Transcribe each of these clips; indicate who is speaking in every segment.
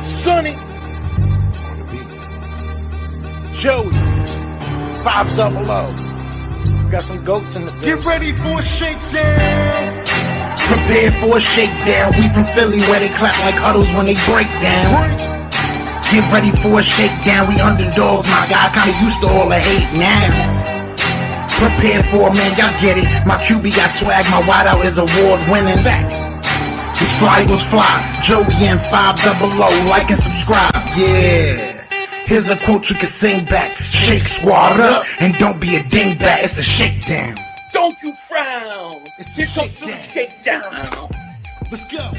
Speaker 1: Sonny, Joey, 500. Got some goats in the building.
Speaker 2: Get ready for a shakedown.
Speaker 3: Prepare for a shakedown. We from Philly where they clap like huddles when they break down. Get ready for a shakedown. We underdogs, my guy. Kinda used to all the hate now. Prepare for it, man. Y'all get it. My QB got swag. My wideout is award winning. His fly was fly. Joey and 500. Like and subscribe. Yeah. Here's a quote you can sing back. Shake squad up and don't be a dingbat. It's a shakedown.
Speaker 4: Don't you frown.
Speaker 3: It's
Speaker 4: Here
Speaker 3: a
Speaker 4: comes the shakedown.
Speaker 1: Let's go.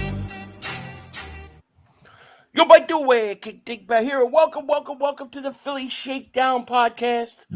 Speaker 4: Yo, by the way, Dingbat here. Welcome to the Philly Shakedown podcast.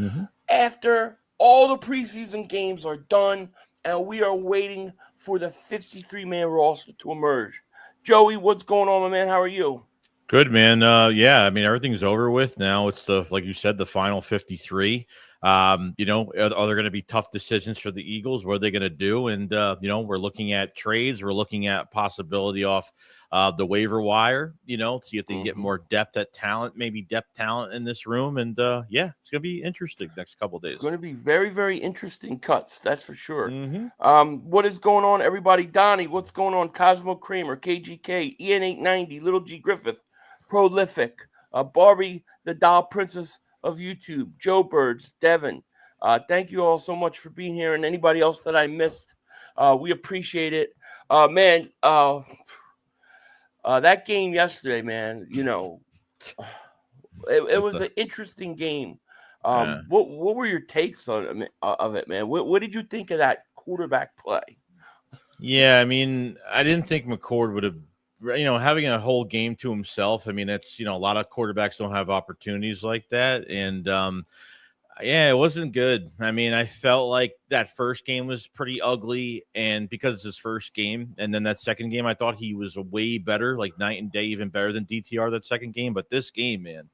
Speaker 4: After all the preseason games are done, and we are waiting for the 53-man roster to emerge. Joey, what's going on, my man? How are you?
Speaker 5: Good, man. Yeah, I mean, everything's over with now. It's like you said, the final 53. Are there going to be tough decisions for the Eagles? What are they going to do? And, we're looking at trades. We're looking at possibility off the waiver wire, see if they can get more depth at talent, maybe depth talent in this room. And, it's going to be interesting next couple of days.
Speaker 4: It's going to be very, very interesting cuts. That's for sure. What is going on, everybody? Donnie, what's going on? Cosmo Kramer, KGK, EN890, Little G Griffith, Prolific, Barbie, the Doll Princess of YouTube, Joe Birds, Devin. Thank you all so much for being here, and anybody else that I missed. We appreciate it. That game yesterday, man, it was an interesting game. What were your takes on of it, man? What did you think of that quarterback play?
Speaker 5: Yeah, I mean, I didn't think McCord would have, having a whole game to himself. I mean, it's, a lot of quarterbacks don't have opportunities like that. And, it wasn't good. I mean, I felt like that first game was pretty ugly, and because it's his first game, and then that second game, I thought he was way better, like night and day, even better than DTR that second game. But this game, man,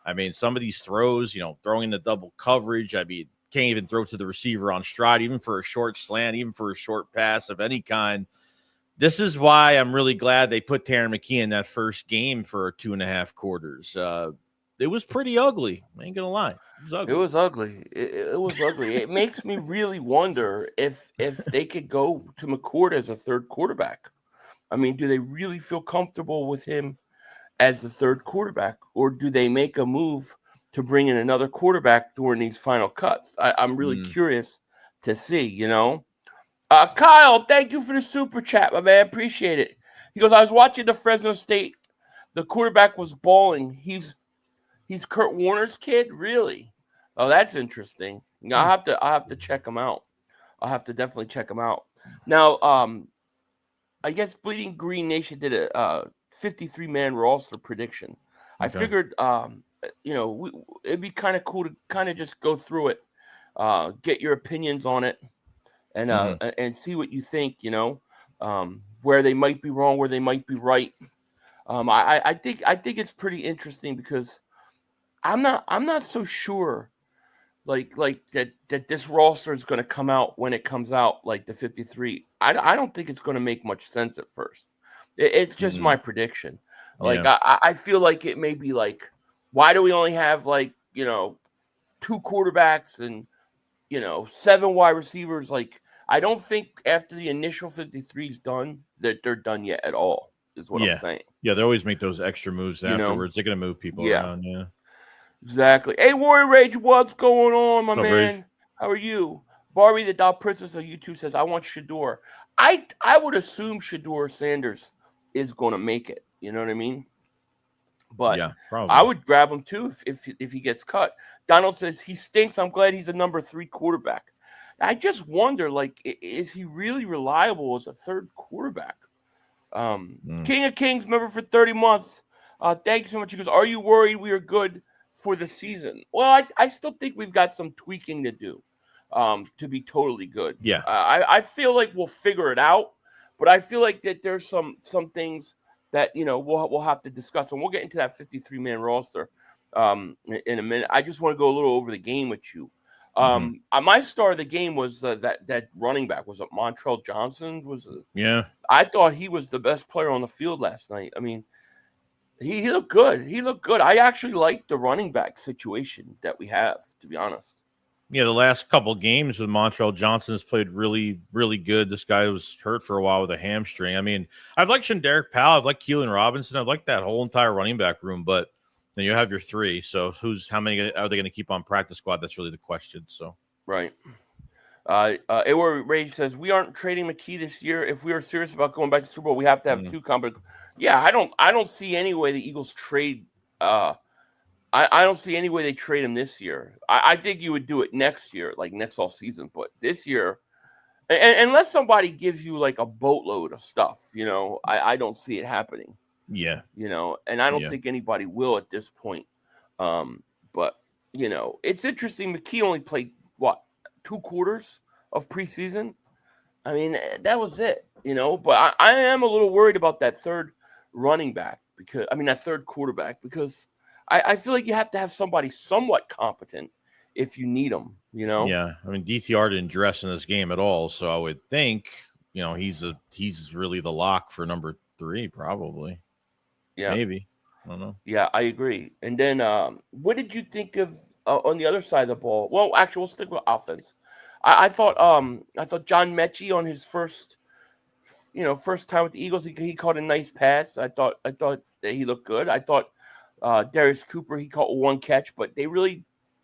Speaker 5: I mean, some of these throws, throwing the double coverage, I mean, can't even throw to the receiver on stride, even for a short slant, even for a short pass of any kind. This is why I'm really glad they put Taron McKee in that first game for 2.5 quarters. It was pretty ugly. I ain't gonna lie. It was ugly.
Speaker 4: It was ugly. It makes me really wonder if they could go to McCord as a third quarterback. I mean, do they really feel comfortable with him as the third quarterback, or do they make a move to bring in another quarterback during these final cuts? I'm really curious to see. Kyle, thank you for the super chat, my man. Appreciate it. He goes, I was watching the Fresno State. The quarterback was balling. He's Kurt Warner's kid, really? Oh, that's interesting. I'll have to check him out. I'll have to definitely check him out. Now, I guess Bleeding Green Nation did a 53-man roster prediction. Okay. I figured, it'd be kind of cool to kind of just go through it, get your opinions on it, and see what you think. Where they might be wrong, where they might be right. I think it's pretty interesting because I'm not so sure like that this roster is going to come out when it comes out, like the 53. I don't think it's going to make much sense at first. It's just my prediction. Like I feel like it may be like, why do we only have 2 quarterbacks and 7 wide receivers? Like, I don't think after the initial 53 is done that they're done yet at all, is what I'm saying.
Speaker 5: Yeah, they always make those extra moves afterwards. They're going to move people around. Yeah,
Speaker 4: exactly. Hey, Warrior Rage, what's going on, my man?
Speaker 5: Rage?
Speaker 4: How are you? Barbie, the Doll Princess of YouTube, says, I want Shador. I would assume Shador Sanders is going to make it. You know what I mean? But yeah, I would grab him too if he gets cut. Donald says, he stinks. I'm glad he's a number 3 quarterback. I just wonder, is he really reliable as a third quarterback? King of Kings, member for 30 months. Thank you so much. He goes, are you worried we are good for the season? Well, I still think we've got some tweaking to do to be totally good.
Speaker 5: Yeah.
Speaker 4: I feel like we'll figure it out, but I feel like that there's some things that, we'll have to discuss, and we'll get into that 53-man roster in a minute. I just want to go a little over the game with you. My star of the game was that running back. Was it Montrell Johnson?
Speaker 5: Yeah.
Speaker 4: I thought he was the best player on the field last night. I mean, he looked good. He looked good. I actually like the running back situation that we have, to be honest.
Speaker 5: Yeah, the last couple games with Montrell Johnson has played really, really good. This guy was hurt for a while with a hamstring. I mean, I've liked Derek Powell. I've liked Keelan Robinson. I've liked that whole entire running back room, but then you have your three. So how many are they going to keep on practice squad? That's really the question. So
Speaker 4: right. Edward Ray says we aren't trading McKee this year. If we are serious about going back to Super Bowl, we have to have two combos. Yeah, I don't see any way the Eagles trade. I don't see any way they trade him this year. I think you would do it next year, like next all season. But this year, unless somebody gives you like a boatload of stuff, I don't see it happening.
Speaker 5: Yeah,
Speaker 4: and I don't think anybody will at this point. But it's interesting. McKee only played 2 quarters of preseason. I mean, that was it. But I am a little worried about that third running back that third quarterback because I feel like you have to have somebody somewhat competent if you need them.
Speaker 5: Yeah, I mean DTR didn't dress in this game at all, so I would think he's really the lock for number 3 probably.
Speaker 4: Yeah, maybe.
Speaker 5: I don't know.
Speaker 4: Yeah, I agree. And then, what did you think of on the other side of the ball? Well, actually, we'll stick with offense. I thought John Mechie on his first time with the Eagles, he caught a nice pass. I thought that he looked good. I thought Darius Cooper, he caught 1 catch, but they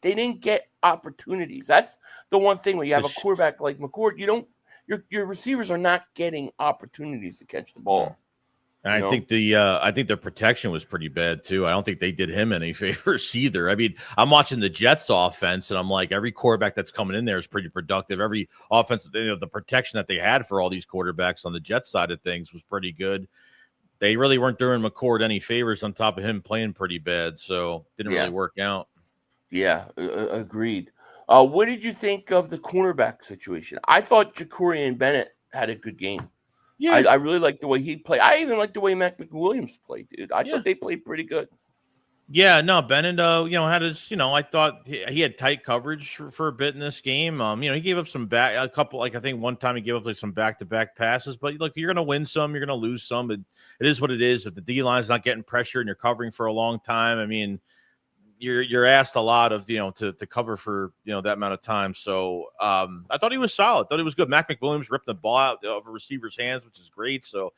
Speaker 4: didn't get opportunities. That's the one thing when you have a quarterback like McCord, your receivers are not getting opportunities to catch the ball.
Speaker 5: And I think their protection was pretty bad too. I don't think they did him any favors either. I mean, I'm watching the Jets offense, and I'm like, every quarterback that's coming in there is pretty productive. Every offense, the protection that they had for all these quarterbacks on the Jets side of things was pretty good. They really weren't doing McCord any favors on top of him playing pretty bad, so didn't really work out. Yeah,
Speaker 4: agreed. What did you think of the cornerback situation? I thought Ja'Cory Bennett had a good game. Yeah, I really liked the way he played. I even liked the way Mac McWilliams played, dude. I thought they played pretty good.
Speaker 5: Yeah, no, Bennett, had his, I thought he had tight coverage for a bit in this game. He gave up a couple, I think one time he gave up some back-to-back passes. But look, you're going to win some, you're going to lose some. It is what it is. If the D line's not getting pressure and you're covering for a long time, I mean, you're asked a lot of to cover for that amount of time. So I thought he was solid. I thought he was good. Mac McWilliams ripped the ball out of a receiver's hands, which is great. So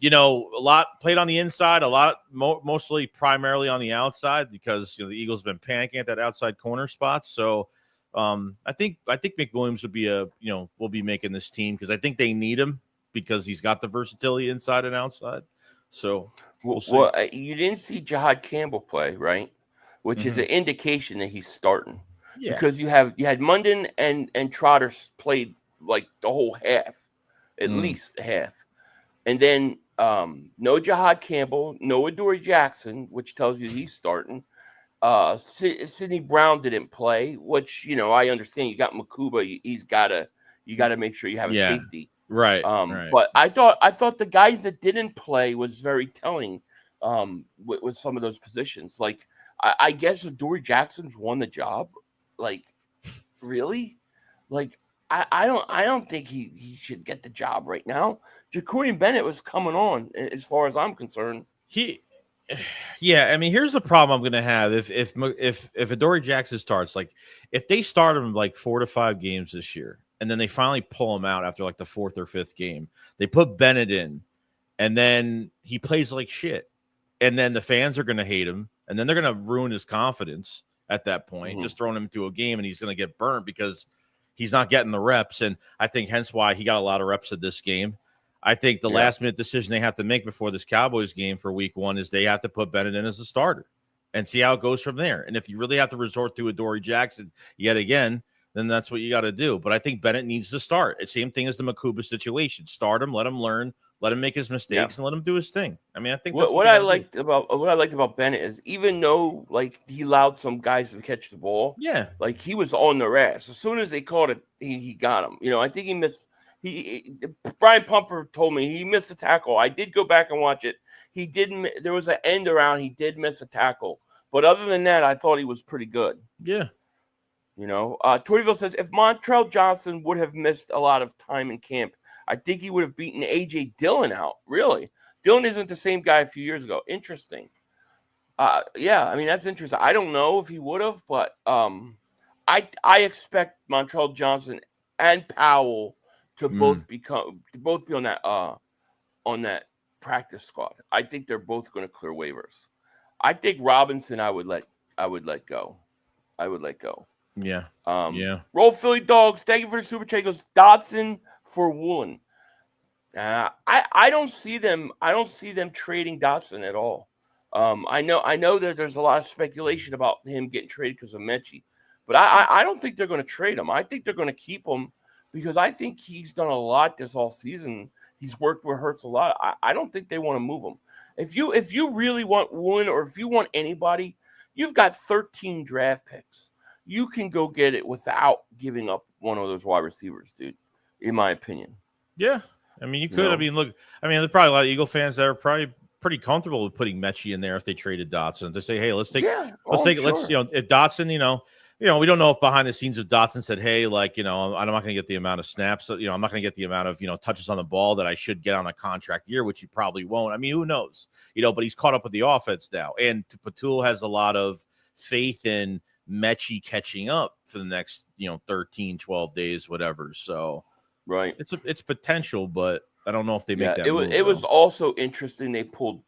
Speaker 5: a lot played on the inside, a lot mostly primarily on the outside because the Eagles have been panicking at that outside corner spot. So I think McWilliams would be will be making this team because I think they need him because he's got the versatility inside and outside. So we'll see.
Speaker 4: Well, you didn't see Jahad Campbell play, right? Which is an indication that he's starting. Yeah. Because you had Munden and Trotter played like the whole half, at least half. And then no Jahad Campbell, no Adoree Jackson, which tells you he's starting. Sidney Brown didn't play, which I understand. You got Makuba, you gotta make sure you have a safety.
Speaker 5: Right.
Speaker 4: But I thought the guys that didn't play was very telling with some of those positions. Like I guess Adoree Jackson's won the job. Like, really? Like, I don't think he should get the job right now. Ja'Cory Bennett was coming on, as far as I'm concerned.
Speaker 5: I mean, here's the problem I'm going to have if Adoree Jackson starts. Like, if they start him like 4 to 5 games this year, and then they finally pull him out after like the 4th or 5th game, they put Bennett in, and then he plays like shit, and then the fans are going to hate him, and then they're going to ruin his confidence at that point, just throwing him into a game, and he's going to get burnt because he's not getting the reps. And I think hence why he got a lot of reps at this game. I think the last minute decision they have to make before this Cowboys game for week 1 is they have to put Bennett in as a starter and see how it goes from there. And if you really have to resort to Adoree Jackson yet again, then that's what you got to do. But I think Bennett needs to start. It's the same thing as the Makuba situation. Start him, let him learn, let him make his mistakes, and let him do his thing. I mean, I think that's
Speaker 4: what I liked about Bennett is even though like he allowed some guys to catch the ball, like he was on their ass. As soon as they caught it, he got him. I think he missed. Brian Pumper told me he missed a tackle. I did go back and watch it. He didn't. There was an end around. He did miss a tackle, but other than that, I thought he was pretty good.
Speaker 5: Yeah.
Speaker 4: You know, Tortyville says if Montrell Johnson would have missed a lot of time in camp, I think he would have beaten A.J. Dillon out. Really? Dillon isn't the same guy a few years ago. Interesting. Yeah, I mean, that's interesting. I don't know if he would have, but I expect Montrell Johnson and Powell to both be on that practice squad. I think they're both going to clear waivers. I think Robinson I would let go.
Speaker 5: Yeah.
Speaker 4: Roll Philly Dogs. Thank you for the super chat. He goes Dotson for Woolen. I don't see them trading Dotson at all. I know that there's a lot of speculation about him getting traded because of Mechie, but I don't think they're going to trade him. I think they're going to keep him because I think he's done a lot this all season. He's worked where it hurts a lot. I don't think they want to move him. If you really want Woolen or if you want anybody, you've got 13 draft picks. You can go get it without giving up one of those wide receivers, dude, in my opinion.
Speaker 5: Yeah. I mean, you could. I mean, look, there's probably a lot of Eagle fans that are probably pretty comfortable with putting Mechie in there if they traded Dotson. To say, hey, if Dotson, we don't know if behind the scenes if Dotson said, hey, like, I'm not going to get the amount of snaps, I'm not going to get the amount of, touches on the ball that I should get on a contract year, which he probably won't. I mean, who knows? But he's caught up with the offense now. And Patul has a lot of faith in Mechie catching up for the next 13 12 days, whatever. So
Speaker 4: right,
Speaker 5: it's potential, but I don't know if they make that move,
Speaker 4: it was also interesting they pulled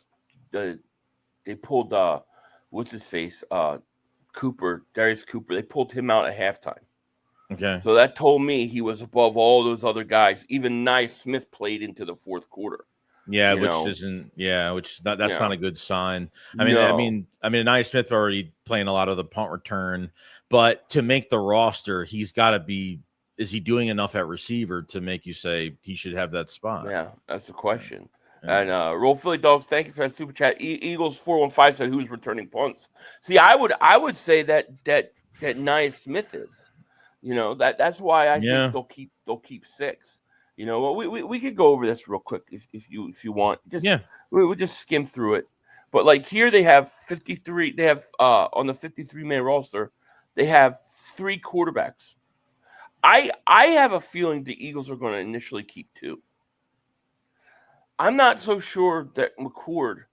Speaker 4: what's his face Darius Cooper. They pulled him out at halftime.
Speaker 5: Okay,
Speaker 4: so that told me he was above all those other guys. Even Nye Smith played into the fourth quarter.
Speaker 5: That's not a good sign. I mean, Nye Smith already playing a lot of the punt return, but to make the roster, he's got to be. Is he doing enough at receiver to make you say he should have that spot? Yeah,
Speaker 4: that's the question. Yeah. And Roll Philly Dogs, thank you for that super chat. Eagles 415 said who's returning punts. See, I would say that Nye Smith is. That's why I think they'll keep 6. We could go over this real quick if you want. We'll just skim through it. But like here they have 53. They have on the 53-man roster, they have 3 quarterbacks. I have a feeling the Eagles are going to initially keep 2. I'm not so sure that McCord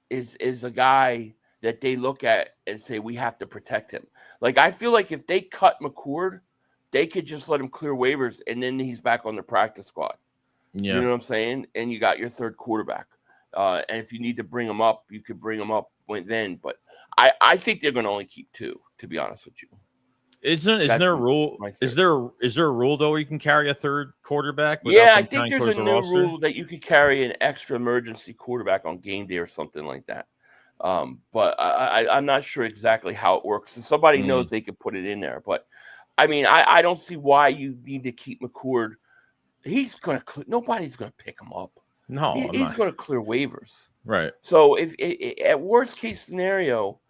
Speaker 4: is a guy that they look at and say we have to protect him. Like I feel like if they cut McCord, they could just let him clear waivers and then he's back on the practice squad. Yeah. You know what I'm saying? And you got your third quarterback. And if you need to bring him up, you could bring him up then. But I think they're going to only keep 2, to be honest with you.
Speaker 5: Is there a rule? Is there a rule though where you can carry a third quarterback?
Speaker 4: Yeah, I think there's a new rule that you could carry an extra emergency quarterback on game day or something like that. But I'm not sure exactly how it works. If somebody knows, they could put it in there. But I mean, I don't see why you need to keep McCord. Nobody's gonna pick him up.
Speaker 5: No,
Speaker 4: he's gonna clear waivers.
Speaker 5: Right.
Speaker 4: So if at worst case scenario.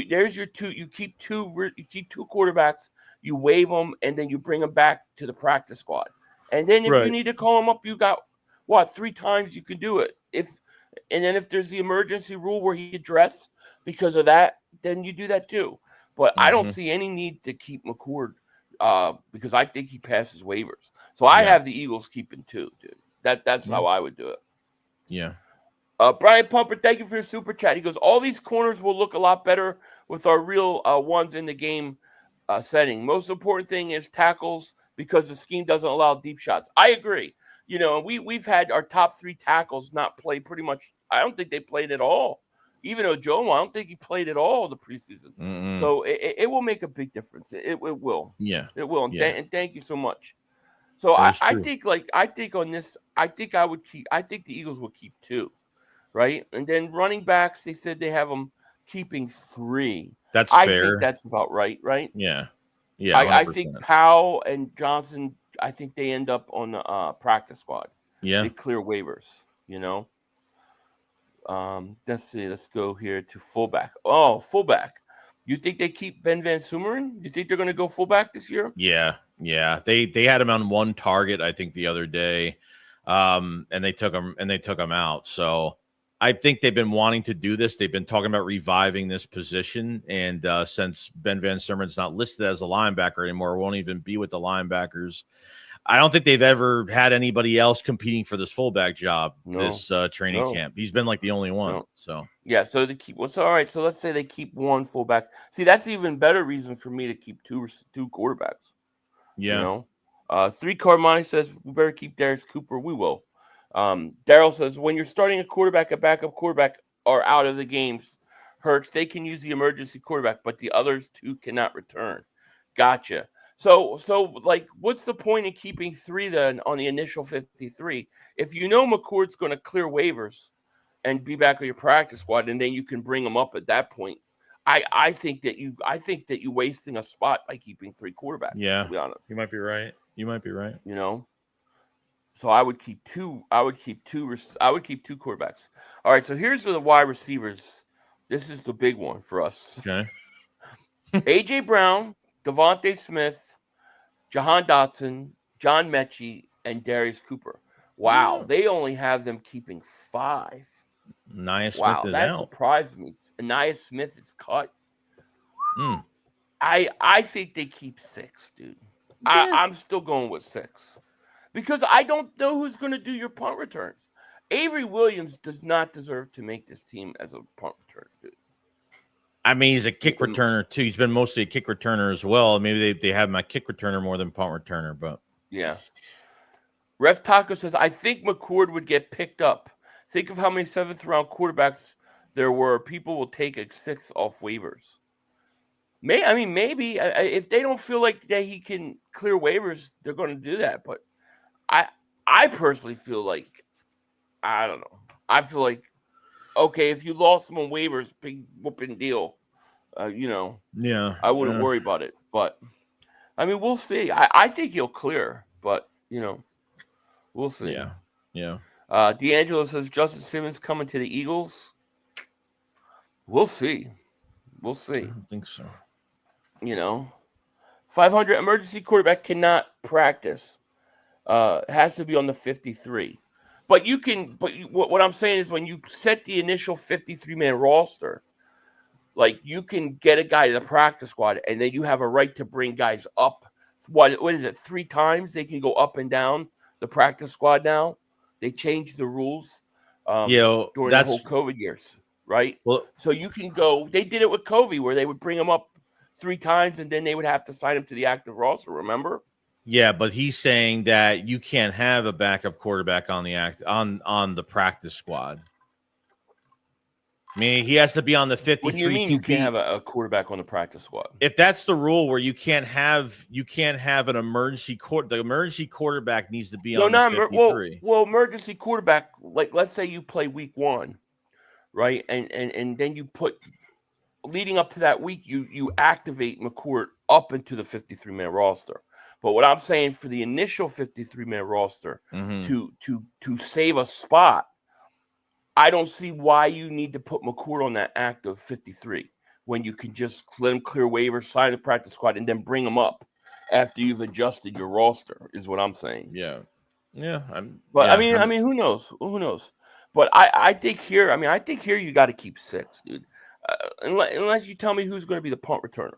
Speaker 4: There's your 2. You keep 2 quarterbacks. You waive them, and then you bring them back to the practice squad. And then if you need to call them up, you got 3 times you can do it. And then if there's the emergency rule where he could dress because of that, then you do that too. But I don't see any need to keep McCord because I think he passes waivers. So I have the Eagles keeping 2, dude. That's how I would do it.
Speaker 5: Yeah.
Speaker 4: Brian Pumper, thank you for your super chat. He goes, all these corners will look a lot better with our real ones in the game setting. Most important thing is tackles because the scheme doesn't allow deep shots. I agree. We've had our top 3 tackles not play pretty much. I don't think they played at all. Even Ojomo, I don't think he played at all the preseason. Mm-hmm. So it will make a big difference. It will.
Speaker 5: Yeah.
Speaker 4: It will. And thank you so much. So I think the Eagles will keep 2. Right, and then running backs, they said they have them keeping 3.
Speaker 5: That's fair.
Speaker 4: I think that's about right.
Speaker 5: Yeah.
Speaker 4: I think Powell and Johnson. I think they end up on the practice squad.
Speaker 5: Yeah,
Speaker 4: they clear waivers. Let's see. Let's go here to fullback. Oh, fullback. You think they keep Ben Van Sumeren? You think they're going to go fullback this year?
Speaker 5: Yeah. They had him on 1 target, I think, the other day, and they took him out. So. I think they've been wanting to do this. They've been talking about reviving this position. And since Ben Van Sermon's not listed as a linebacker anymore, won't even be with the linebackers. I don't think they've ever had anybody else competing for this fullback job this training camp. He's been like the only one.
Speaker 4: No.
Speaker 5: So
Speaker 4: yeah, so they keep. Well, so all right. So let's say they keep one fullback. See, that's even better reason for me to keep two quarterbacks.
Speaker 5: yeah,
Speaker 4: You know, 3 Carmine says we better keep Darius Cooper. We will. Daryl says when you're starting a backup quarterback are out of the games, Hurts, they can use the emergency quarterback, but the others 2 cannot return. Gotcha. So like, what's the point in keeping 3 then on the initial 53? If you know McCord's going to clear waivers and be back on your practice squad, and then you can bring him up at that point. I think that you wasting a spot by keeping 3 quarterbacks.
Speaker 5: yeah.
Speaker 4: To be honest,
Speaker 5: You might be right.
Speaker 4: You know, so I would keep 2. I would keep 2 quarterbacks. All right. So here's the wide receivers. This is the big one for us.
Speaker 5: Okay.
Speaker 4: AJ Brown, Devontae Smith, Jahan Dotson, John Mechie, and Darius Cooper. Wow, they only have them keeping 5.
Speaker 5: Nia Smith
Speaker 4: Wow,
Speaker 5: is
Speaker 4: that
Speaker 5: out.
Speaker 4: surprised me. Nia Smith is cut.
Speaker 5: Mm.
Speaker 4: I think they keep 6, dude. Yeah. I'm still going with 6 because I don't know who's going to do your punt returns. Avery Williams does not deserve to make this team as a punt returner, dude.
Speaker 5: I mean, he's a kick returner too. He's been mostly a kick returner as well. Maybe they have him a kick returner more than punt returner, but
Speaker 4: yeah. Ref Taco says, I think McCord would get picked up. Think of how many 7th round quarterbacks there were. People will take a 6th off waivers. Maybe if they don't feel like that he can clear waivers, they're going to do that. But I personally feel like, I don't know. I feel like, okay, if you lost him on waivers, big whooping deal.
Speaker 5: yeah,
Speaker 4: I wouldn't worry about it. But we'll see. I think he'll clear, but we'll see.
Speaker 5: Yeah.
Speaker 4: D'Angelo says Justin Simmons coming to the Eagles. We'll see.
Speaker 5: I don't think so.
Speaker 4: 500 emergency quarterback cannot practice. Has to be on the 53. But you can. But what I'm saying is, when you set the initial 53-man roster, like, you can get a guy to the practice squad, and then you have a right to bring guys up. What is it? 3 times they can go up and down the practice squad now. They changed the rules during the whole COVID years, right?
Speaker 5: Well,
Speaker 4: so you can go. They did it with Covey, where they would bring him up 3 times, and then they would have to sign him to the active roster. Remember?
Speaker 5: Yeah, but he's saying that you can't have a backup quarterback on the practice squad. I mean, he has to be on the 53.
Speaker 4: What do you mean you can't have a quarterback on the practice squad?
Speaker 5: If that's the rule, where you can't have an emergency the emergency quarterback needs to be on the 53.
Speaker 4: Well, emergency quarterback, like, let's say you play week 1, right? And then you put, leading up to that week, you activate McCourt up into the 53-man roster. But what I'm saying, for the initial 53-man roster, to save a spot, I don't see why you need to put McCourt on that active 53 when you can just let him clear waivers, sign the practice squad, and then bring him up after you've adjusted your roster, is what I'm saying.
Speaker 5: Yeah.
Speaker 4: Who knows? Who knows? But I think here, you got to keep 6, dude. Unless you tell me who's going to be the punt returner.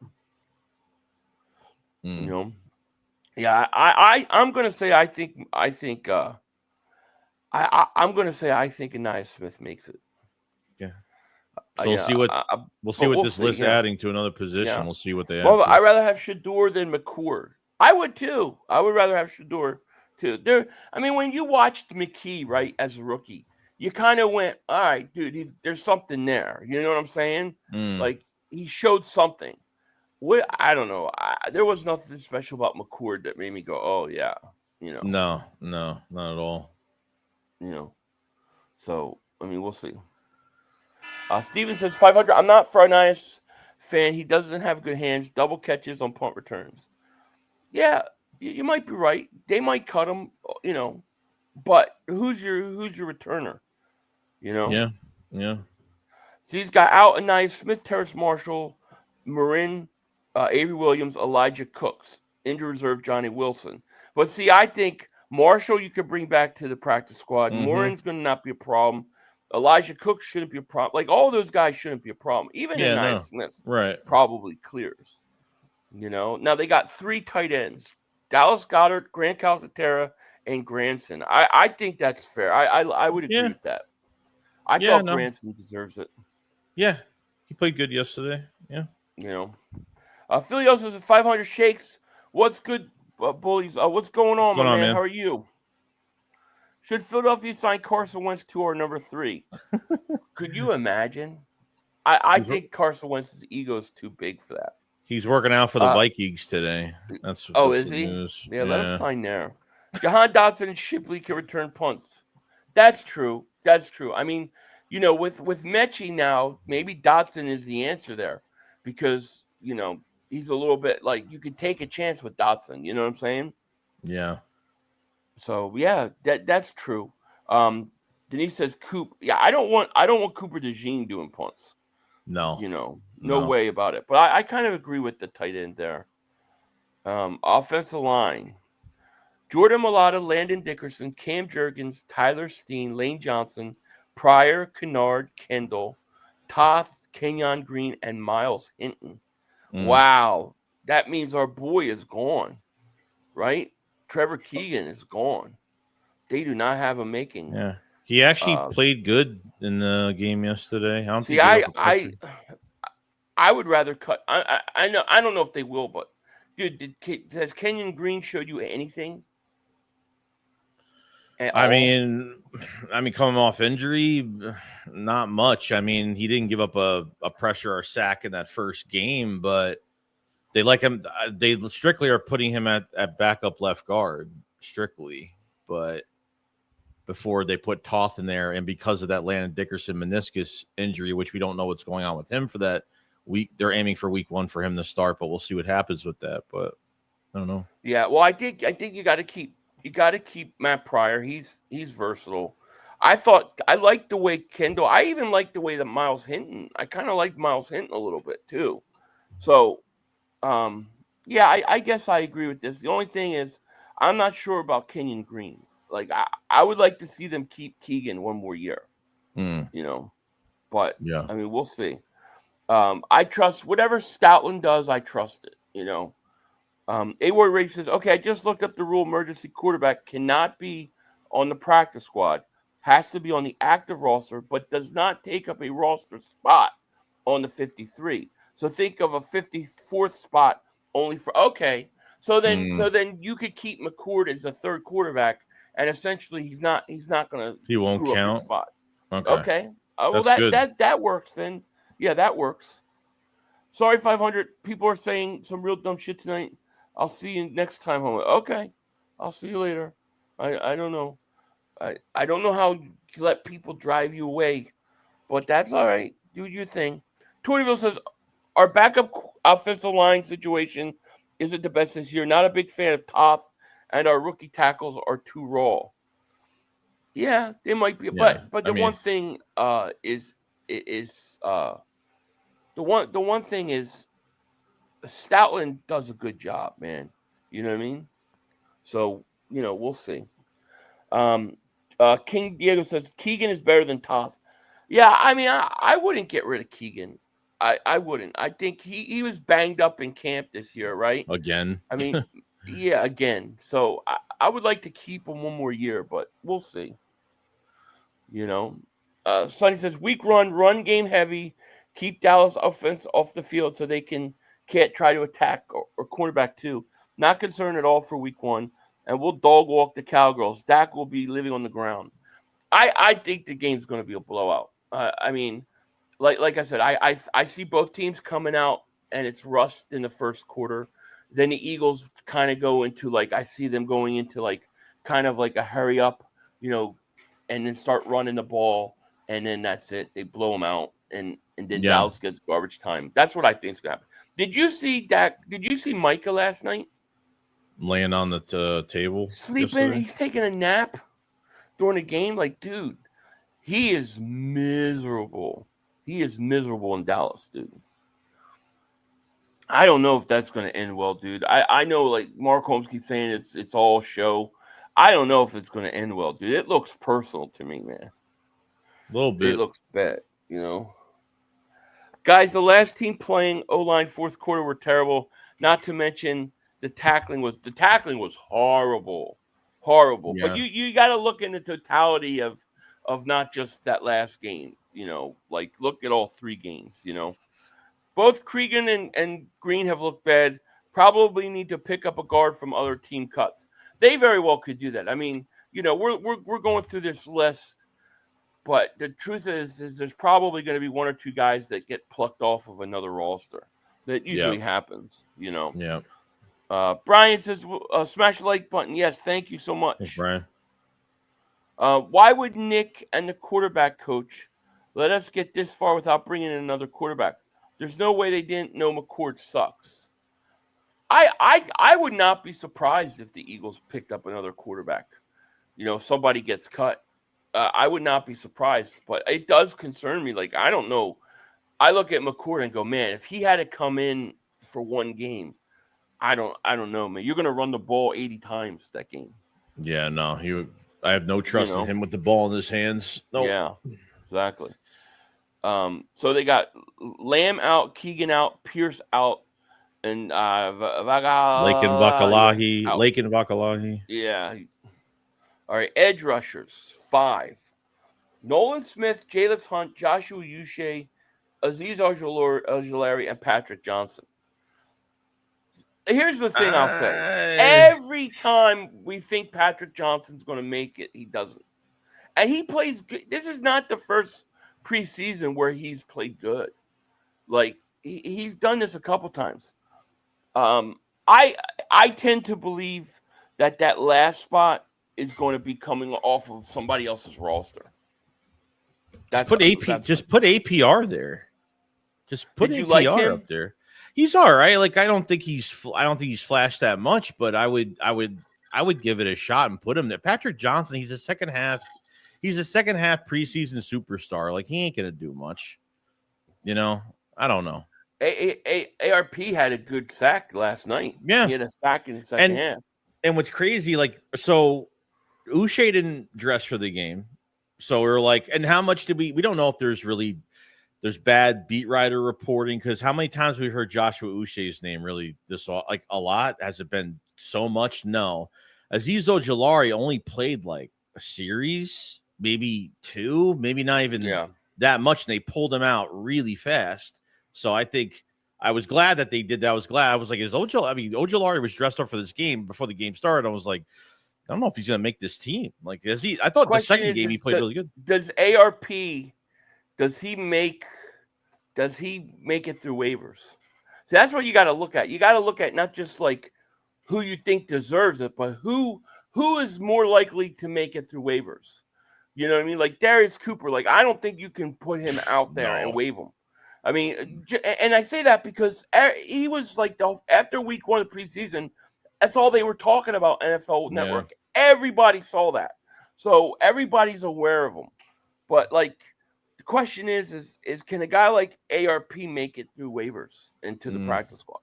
Speaker 4: Yeah, I'm going to say I think Ania Smith makes it.
Speaker 5: Yeah. So we'll see what this list adding to another position. Yeah. We'll see what they add.
Speaker 4: Well, I'd rather have Shador than McCord. I would too. I would rather have Shador too. When you watched McKee, right, as a rookie, you kind of went, all right, dude, there's something there. You know what I'm saying? Like, he showed something. I don't know. There was nothing special about McCord that made me go, oh yeah,
Speaker 5: No, not at all.
Speaker 4: So we'll see. Steven says 500. I'm not for Anias fan. He doesn't have good hands. Double catches on punt returns. Yeah, you might be right. They might cut him. But who's your returner?
Speaker 5: Yeah.
Speaker 4: So he's got out Anias Smith, Terrace Marshall, Marin, Avery Williams, Elijah Cooks, injured reserve Johnny Wilson. But see, I think Marshall you could bring back to the practice squad. Morin's going to not be a problem. Elijah Cook shouldn't be a problem. Like, all those guys shouldn't be a problem. Even Anaya Smith probably clears. Now they got 3 tight ends: Dallas Goedert, Grant Calcaterra, and Granson. I think that's fair. I would agree with that. I thought Granson deserves it.
Speaker 5: Yeah, he played good yesterday. Yeah.
Speaker 4: Philly says 500 shakes. What's good, bullies? What's going on, my man? How are you? Should Philadelphia sign Carson Wentz to our number 3? Could you imagine? I think Carson Wentz's ego is too big for that.
Speaker 5: He's working out for the Vikings today. That's
Speaker 4: is he?
Speaker 5: News.
Speaker 4: Yeah, let him sign there. Jahan Dotson and Shipley can return punts. That's true. I mean, with Mechie now, maybe Dotson is the answer there, because he's a little bit like, you could take a chance with Dotson. You know what I'm saying?
Speaker 5: Yeah.
Speaker 4: So yeah, that's true. Denise says Coop. Yeah, I don't want Cooper DeJean doing punts.
Speaker 5: No.
Speaker 4: No way about it. But I kind of agree with the tight end there. Offensive line: Jordan Mailata, Landon Dickerson, Cam Jurgens, Tyler Steen, Lane Johnson, Pryor, Kennard, Kendall, Toth, Kenyon Green, and Miles Hinton. Wow. That means our boy is gone, right? Trevor Keegan is gone. They do not have him making.
Speaker 5: Yeah. He actually played good in the game yesterday.
Speaker 4: I would rather cut. I know. I don't know if they will, but dude, has Kenyon Green showed you anything?
Speaker 5: I mean, coming off injury, not much. I mean, he didn't give up a pressure or sack in that first game, but they like him. They strictly are putting him at backup left guard, strictly. But before they put Toth in there, and because of that Landon Dickerson meniscus injury, which we don't know what's going on with him for that week, they're aiming for week 1 for him to start, but we'll see what happens with that. But I don't know.
Speaker 4: Yeah, well, I think you got to keep Matt Pryor. He's versatile. I liked the way Kendall. I even liked the way that Miles Hinton. I kind of liked Miles Hinton a little bit too. So, yeah, I guess I agree with this. The only thing is, I'm not sure about Kenyon Green. Like, I would like to see them keep Keegan one more year. But yeah, I mean, we'll see. I trust whatever Stoutland does. I trust it. A-Ward Ray says, okay, I just looked up the rule. Emergency quarterback cannot be on the practice squad, has to be on the active roster, but does not take up a roster spot on the 53. So think of a 54th spot only for, okay. So then you could keep McCord as a third quarterback, and essentially he's not going to.
Speaker 5: He won't count.
Speaker 4: Spot.
Speaker 5: Okay.
Speaker 4: Well, that works then. Yeah, that works. Sorry, 500 people are saying some real dumb shit tonight. I'll see you next time. Okay, I'll see you later. I don't know. I don't know how you let people drive you away, but that's all right. Do your thing. Tortyville says, our backup offensive line situation isn't the best this year. Not a big fan of Toth, and our rookie tackles are too raw. Yeah, they might be, but the one thing is the one thing is Stoutland does a good job, man. You know what I mean? So, we'll see. King Diego says Keegan is better than Toth. Yeah, I mean, I wouldn't get rid of Keegan. I wouldn't. I think he was banged up in camp this year, right?
Speaker 5: Again.
Speaker 4: I mean, yeah, again. So I would like to keep him one more year, but we'll see. Sonny says weak run game heavy, keep Dallas offense off the field so they can't try to attack or cornerback too. Not concerned at all for week 1, and we'll dog walk the Cowgirls. Dak will be living on the ground. I think the game's going to be a blowout. I mean, like I said, I see both teams coming out and it's rust in the first quarter. Then the Eagles kind of go into I see them going into kind of like a hurry up, and then start running the ball, and then that's it. They blow them out, and then Dallas gets garbage time. That's what I think is going to happen. Did you see Dak? Did you see Micah last night?
Speaker 5: Laying on the table.
Speaker 4: Sleeping. Yesterday? He's taking a nap during the game. Dude, he is miserable. He is miserable in Dallas, dude. I don't know if that's going to end well, dude. I know, Mark Holmes keeps saying it's all show. I don't know if it's going to end well, dude. It looks personal to me, man.
Speaker 5: A little bit.
Speaker 4: It looks bad, Guys, the last team playing O-line fourth quarter were terrible. Not to mention the tackling was horrible. Horrible.
Speaker 5: Yeah.
Speaker 4: But you got to look in the totality of not just that last game, like look at all 3 games, Both Cregan and Green have looked bad. Probably need to pick up a guard from other team cuts. They very well could do that. I mean, we're going through this list, but the truth is there's probably going to be 1 or 2 guys that get plucked off of another roster. That usually happens,
Speaker 5: Yeah.
Speaker 4: Brian says, smash the like button. Yes, thank you so much.
Speaker 5: Hey, Brian.
Speaker 4: Why would Nick and the quarterback coach let us get this far without bringing in another quarterback? There's no way they didn't know McCord sucks. I would not be surprised if the Eagles picked up another quarterback. If somebody gets cut, I would not be surprised. But it does concern me. Like, I don't know. I look at McCord and go, man, if he had to come in for 1 game, I don't know, man. You're going to run the ball 80 times that game.
Speaker 5: Yeah, no. I have no trust in him with the ball in his hands. Nope.
Speaker 4: Yeah, exactly. So they got Lamb out, Keegan out, Pierce out, and
Speaker 5: Lake and Vakalahi.
Speaker 4: Yeah. All right, edge rushers, 5. Nolan Smith, Jalix Hunt, Joshua Uche, Azeez Ojulari, and Patrick Johnson. Here's the thing I'll say. Every time we think Patrick Johnson's going to make it, he doesn't. And he plays good. This is not the first preseason where he's played good. Like, he's done this a couple times. I tend to believe that last spot is going to be coming off of somebody else's roster.
Speaker 5: Just put APR there. Just put APR up there. He's all right. Like, I don't think he's flashed that much, but I would give it a shot and put him there. Patrick Johnson, he's a second half preseason superstar. Like, he ain't gonna do much. I don't know.
Speaker 4: ARP had a good sack last night.
Speaker 5: Yeah,
Speaker 4: he had a sack in the second half.
Speaker 5: And what's crazy, like, so Uche didn't dress for the game, so we're like, and how much did we don't know if there's bad beat writer reporting, because how many times we've heard Joshua Uche's name really like a lot? Has it been so much? No. Azeez Ojulari only played like a series, maybe 2, maybe not even that much, and they pulled him out really fast. So I think I was glad that they did that. I was like, Ojulari was dressed up for this game before the game started. I was like, I don't know if he's going to make this team. Like, I thought the second game he played really good.
Speaker 4: Does ARP Does he make it through waivers? So that's what you got to look at. You got to look at not just like who you think deserves it, but who is more likely to make it through waivers. You know what I mean? Like Darius Cooper. Like, I don't think you can put him out there and waive him. I mean, and I say that because he was like after week 1 of the preseason, that's all they were talking about NFL Network. Everybody saw that, so everybody's aware of him. But like, the question is can a guy like ARP make it through waivers into the practice squad?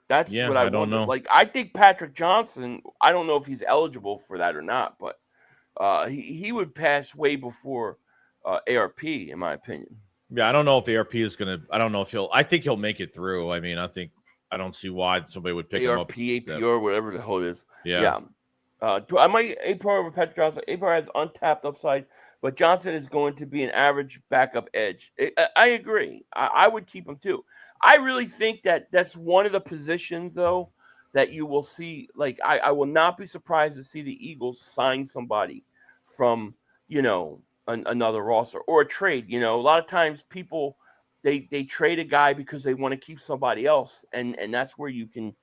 Speaker 4: That's what I don't know. Like, I think Patrick Johnson, I don't know if he's eligible for that or not, but he would pass way before ARP, in my opinion.
Speaker 5: Yeah, I don't know if ARP is going to – I don't know if I think he'll make it through. I mean, I don't see why somebody would pick him up.
Speaker 4: APR, whatever the hell it is.
Speaker 5: Yeah.
Speaker 4: I might APR over Patrick Johnson. APR has untapped upside, but Johnson is going to be an average backup edge. I agree. I would keep him too. I really think that's one of the positions, though, that you will see. Like, I will not be surprised to see the Eagles sign somebody from, another roster or a trade. A lot of times people they trade a guy because they want to keep somebody else, and that's where you can,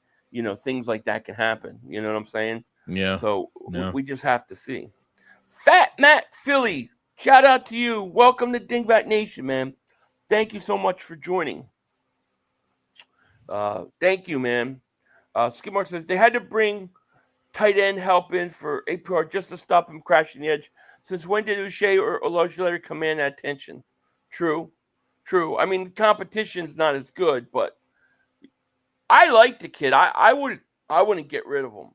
Speaker 4: things like that can happen. You know what I'm saying?
Speaker 5: Yeah.
Speaker 4: So we just have to see. Fat Matt Philly, shout out to you. Welcome to Dingbat Nation, man. Thank you so much for joining. Thank you, man. Skip Mark says they had to bring tight end help in for APR just to stop him crashing the edge. Since when did Uche or Ojulari command that attention? True. I mean, the competition's not as good, but I like the kid. I wouldn't get rid of him.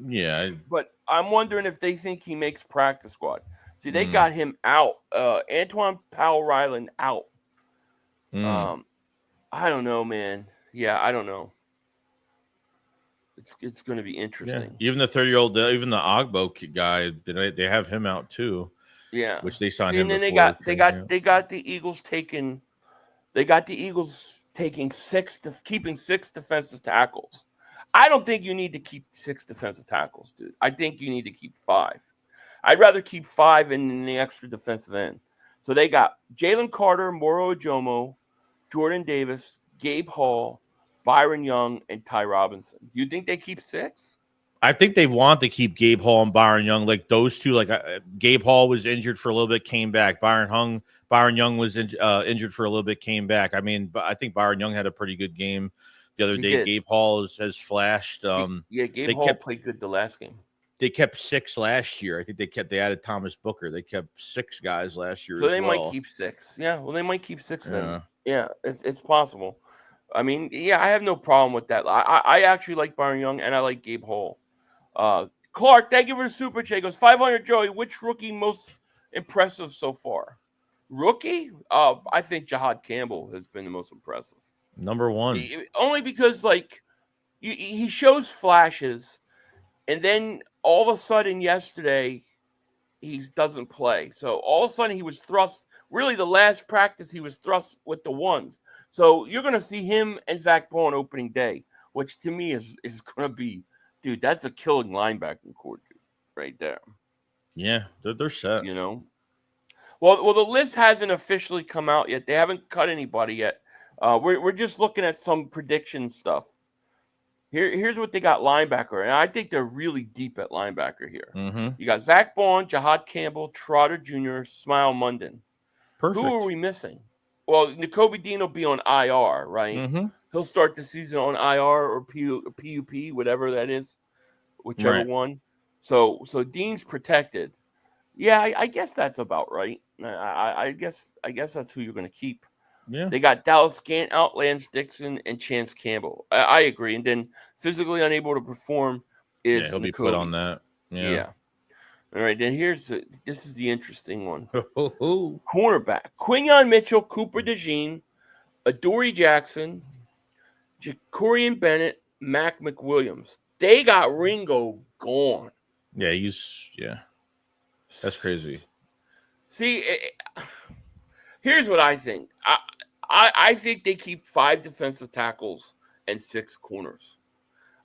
Speaker 5: Yeah.
Speaker 4: But I'm wondering if they think he makes practice squad. See, they
Speaker 5: Mm.
Speaker 4: got him out. Antoine Powell-Ryland out.
Speaker 5: Mm.
Speaker 4: I don't know, man. Yeah, I don't know. It's going to be interesting.
Speaker 5: Yeah. Even the 30-year-old, even the Ogbo guy, they have him out too.
Speaker 4: Yeah,
Speaker 5: Which they signed
Speaker 4: See,
Speaker 5: him
Speaker 4: and then
Speaker 5: before.
Speaker 4: they got the Eagles taking. They got the Eagles keeping 6 defensive tackles. I don't think you need to keep 6 defensive tackles, dude. I think you need to keep 5. I'd rather keep 5 in the extra defensive end. So they got Jalen Carter, Moro Ojomo, Jordan Davis, Gabe Hall, Byron Young, and Ty Robinson. You think they keep 6?
Speaker 5: I think they want to keep Gabe Hall and Byron Young, like those two. Like Gabe Hall was injured for a little bit, came back. Byron Young was injured for a little bit, came back. I mean, but I think Byron Young had a pretty good game the other day.
Speaker 4: Did.
Speaker 5: Gabe Hall has flashed.
Speaker 4: Gabe Hall played good the last game.
Speaker 5: They kept 6 last year. I think they added Thomas Booker. They kept 6 guys last year.
Speaker 4: So they might keep 6. Yeah, well, they might keep 6 then. Yeah, it's possible. I mean, yeah, I have no problem with that. I actually like Byron Young and I like Gabe Hall. Clark, thank you for the super chat. He goes 500. Joey, which rookie most impressive so far? Rookie? I think Jahad Campbell has been the most impressive.
Speaker 5: Number 1.
Speaker 4: Only because like he shows flashes, and then all of a sudden yesterday he doesn't play. So all of a sudden he was thrust. Really, the last practice he was thrust with the ones. So you're going to see him and Zach Ball on opening day, which to me is going to be. Dude, that's a killing linebacking core, dude, right there.
Speaker 5: Yeah, they're set.
Speaker 4: You know? Well, the list hasn't officially come out yet. They haven't cut anybody yet. We're just looking at some prediction stuff. Here's what they got linebacker, and I think they're really deep at linebacker here.
Speaker 5: Mm-hmm.
Speaker 4: You got Zach Bond, Jahad Campbell, Trotter Jr., Smile Munden.
Speaker 5: Perfect.
Speaker 4: Who are we missing? Well, Nakobe Dean will be on IR, right?
Speaker 5: Mm-hmm.
Speaker 4: He'll start the season on IR or PUP, whatever that is, whichever one. So Dean's protected. Yeah, I guess that's about right. I guess that's who you're going to keep.
Speaker 5: Yeah.
Speaker 4: They got Dallas Gant out, Lance Dixon, and Chance Campbell. I agree. And then physically unable to perform is
Speaker 5: he'll be
Speaker 4: Nakobe.
Speaker 5: put on that. Yeah.
Speaker 4: All right, then this is the interesting one. Cornerback. Quinyon Mitchell, Cooper DeJean, Adoree Jackson, Jacorian Bennett, Mac McWilliams. They got Ringo gone.
Speaker 5: Yeah, that's crazy.
Speaker 4: See, here's what I think. I think they keep 5 defensive tackles and 6 corners.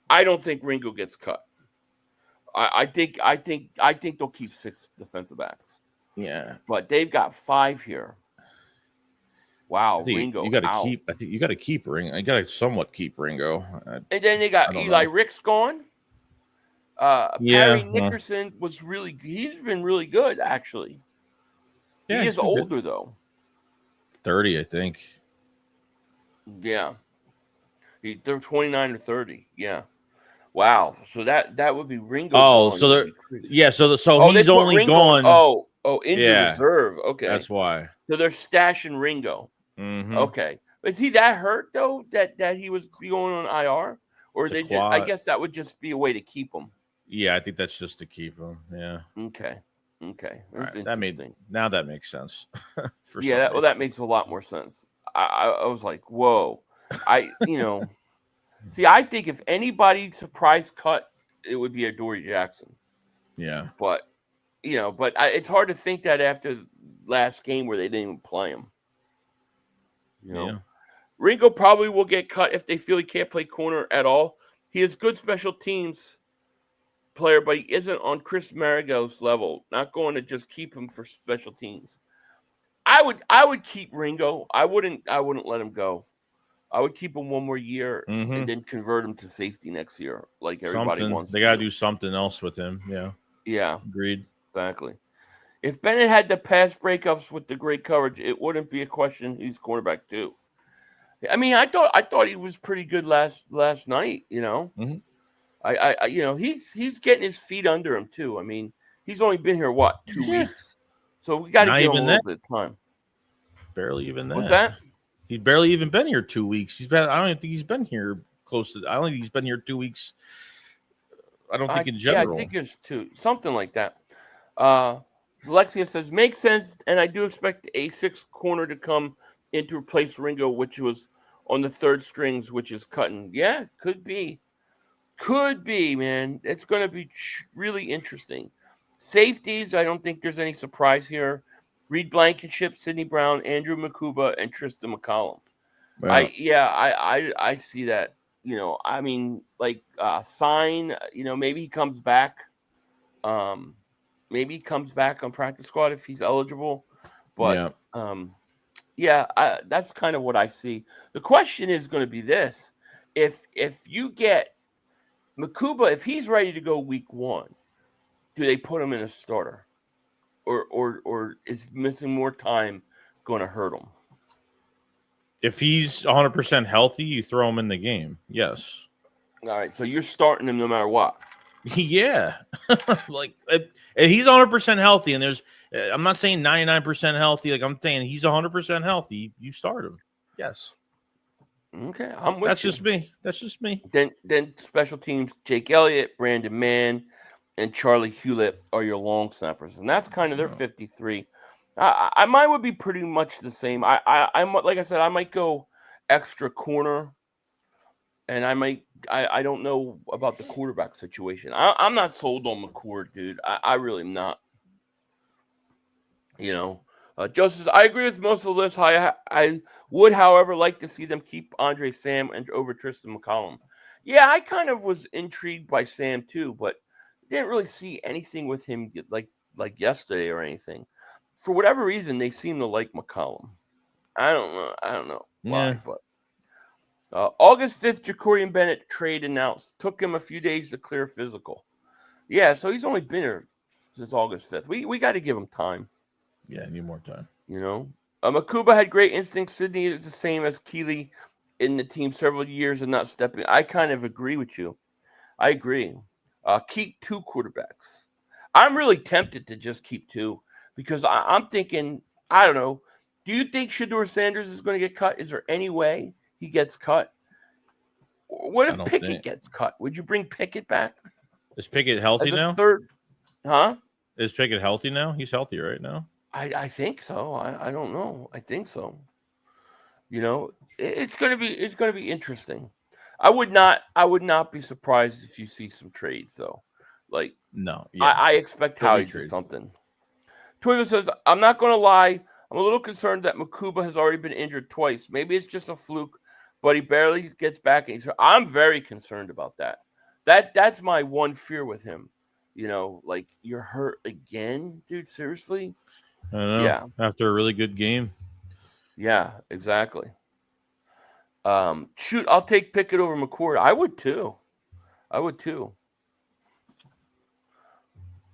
Speaker 4: I don't think Ringo gets cut. I think they'll keep 6 defensive backs.
Speaker 5: Yeah,
Speaker 4: but they've got 5 here. Wow, Ringo.
Speaker 5: You got to keep. I think you got to keep Ringo. You got to somewhat keep Ringo.
Speaker 4: And then they got Eli Rick's gone. Perry Nickerson was really. He's been really good, actually. Yeah, he is older good. Though.
Speaker 5: 30, I think.
Speaker 4: Yeah, they're 29 or 30. Yeah. Wow. So that would be Ringo.
Speaker 5: Oh, so they're So he's only
Speaker 4: Ringo,
Speaker 5: gone.
Speaker 4: Injured reserve. Okay,
Speaker 5: that's why.
Speaker 4: So they're stashing Ringo.
Speaker 5: Mm-hmm.
Speaker 4: Okay, is he that hurt though? That he was going on IR, or they? I guess that would just be a way to keep him.
Speaker 5: Yeah, I think that's just to keep him. Yeah.
Speaker 4: Okay. That's
Speaker 5: right.
Speaker 4: interesting.
Speaker 5: That makes sense.
Speaker 4: That makes a lot more sense. I was like, whoa. See, I think if anybody surprise cut, it would be Adoree Jackson.
Speaker 5: Yeah.
Speaker 4: But it's hard to think that after last game where they didn't even play him.
Speaker 5: Yeah.
Speaker 4: Ringo probably will get cut if they feel he can't play corner at all. He is good special teams player, but he isn't on Chris Marigo's level. Not going to just keep him for special teams. I would keep Ringo. I wouldn't let him go. I would keep him one more year and then convert him to safety next year, like everybody wants.
Speaker 5: They got to do something else with him. Yeah.
Speaker 4: Yeah.
Speaker 5: Agreed.
Speaker 4: Exactly. If Bennett had the pass breakups with the great coverage, it wouldn't be a question. He's cornerback too. I mean, I thought he was pretty good last night.
Speaker 5: Mm-hmm.
Speaker 4: He's getting his feet under him too. I mean, he's only been here 2 weeks, so we got to give him a little bit of time.
Speaker 5: Barely even that.
Speaker 4: What's that?
Speaker 5: He's barely even been here 2 weeks. I don't even think he's been here close to. I don't think he's been here 2 weeks. I don't think in
Speaker 4: Yeah,
Speaker 5: general.
Speaker 4: I think it's 2, something like that. Alexia says, makes sense, and I do expect a 6th corner to come in to replace Ringo, which was on the 3rd strings, which is cutting. Yeah, could be. Could be, man. It's going to be really interesting. Safeties, I don't think there's any surprise here. Reed Blankenship, Sidney Brown, Andrew Makuba, and Tristan McCollum. I see that. You know, I mean, like Sign, you know, maybe he comes back. Maybe he comes back on practice squad if he's eligible. But that's kind of what I see. The question is going to be this: if you get Makuba, if he's ready to go week 1, do they put him in a starter, or is missing more time going to hurt him?
Speaker 5: If he's 100% healthy, you throw him in the game. Yes.
Speaker 4: All right, so you're starting him no matter what.
Speaker 5: Yeah. Like he's 100% healthy, and there's I'm not saying 99% healthy. Like I'm saying he's 100% healthy. You start him. Yes.
Speaker 4: Okay, I'm with
Speaker 5: That's
Speaker 4: you.
Speaker 5: just me. That's just me.
Speaker 4: Then special teams: Jake Elliott, Brandon Mann, and Charlie Hewlett are your long snappers, and that's kind of their 53. Mine would be pretty much the same. I'm like I said, I might go extra corner, and I don't know about the quarterback situation. I'm not sold on McCord, dude. I really am not. You know, Joseph, I agree with most of the list. I would, however, like to see them keep Andre Sam and over Tristan McCollum. Yeah, I kind of was intrigued by Sam too, but didn't really see anything with him like yesterday or anything. For whatever reason, they seem to like McCollum. I don't know why, but August 5th, Jacorian Bennett trade announced. Took him a few days to clear physical. Yeah, so he's only been here since August 5th. We got to give him time.
Speaker 5: Yeah, need more time.
Speaker 4: You know, Makuba had great instincts. Sidney is the same as Keeley in the team several years and not stepping. I kind of agree with you. I agree. Keep 2 quarterbacks. I'm really tempted to just keep 2 because I'm thinking, I don't know. Do you think Shedeur Sanders is going to get cut? Is there any way he gets cut? What if Pickett gets cut? Would you bring Pickett back?
Speaker 5: Is Pickett healthy now?
Speaker 4: Third, huh?
Speaker 5: Is Pickett healthy now? He's healthy right now.
Speaker 4: I think so. I don't know. I think so. You know, it's gonna be interesting. I would not be surprised if you see some trades though. Like
Speaker 5: no,
Speaker 4: I expect Howie to do something. Toivo says, I'm not gonna lie, I'm a little concerned that Makuba has already been injured twice. Maybe it's just a fluke, but he barely gets back. And I'm very concerned about that. That's my one fear with him. You know, like you're hurt again, dude. Seriously?
Speaker 5: I don't know. Yeah. After a really good game.
Speaker 4: Yeah, exactly. Shoot, I'll take Pickett over McCord. I would too.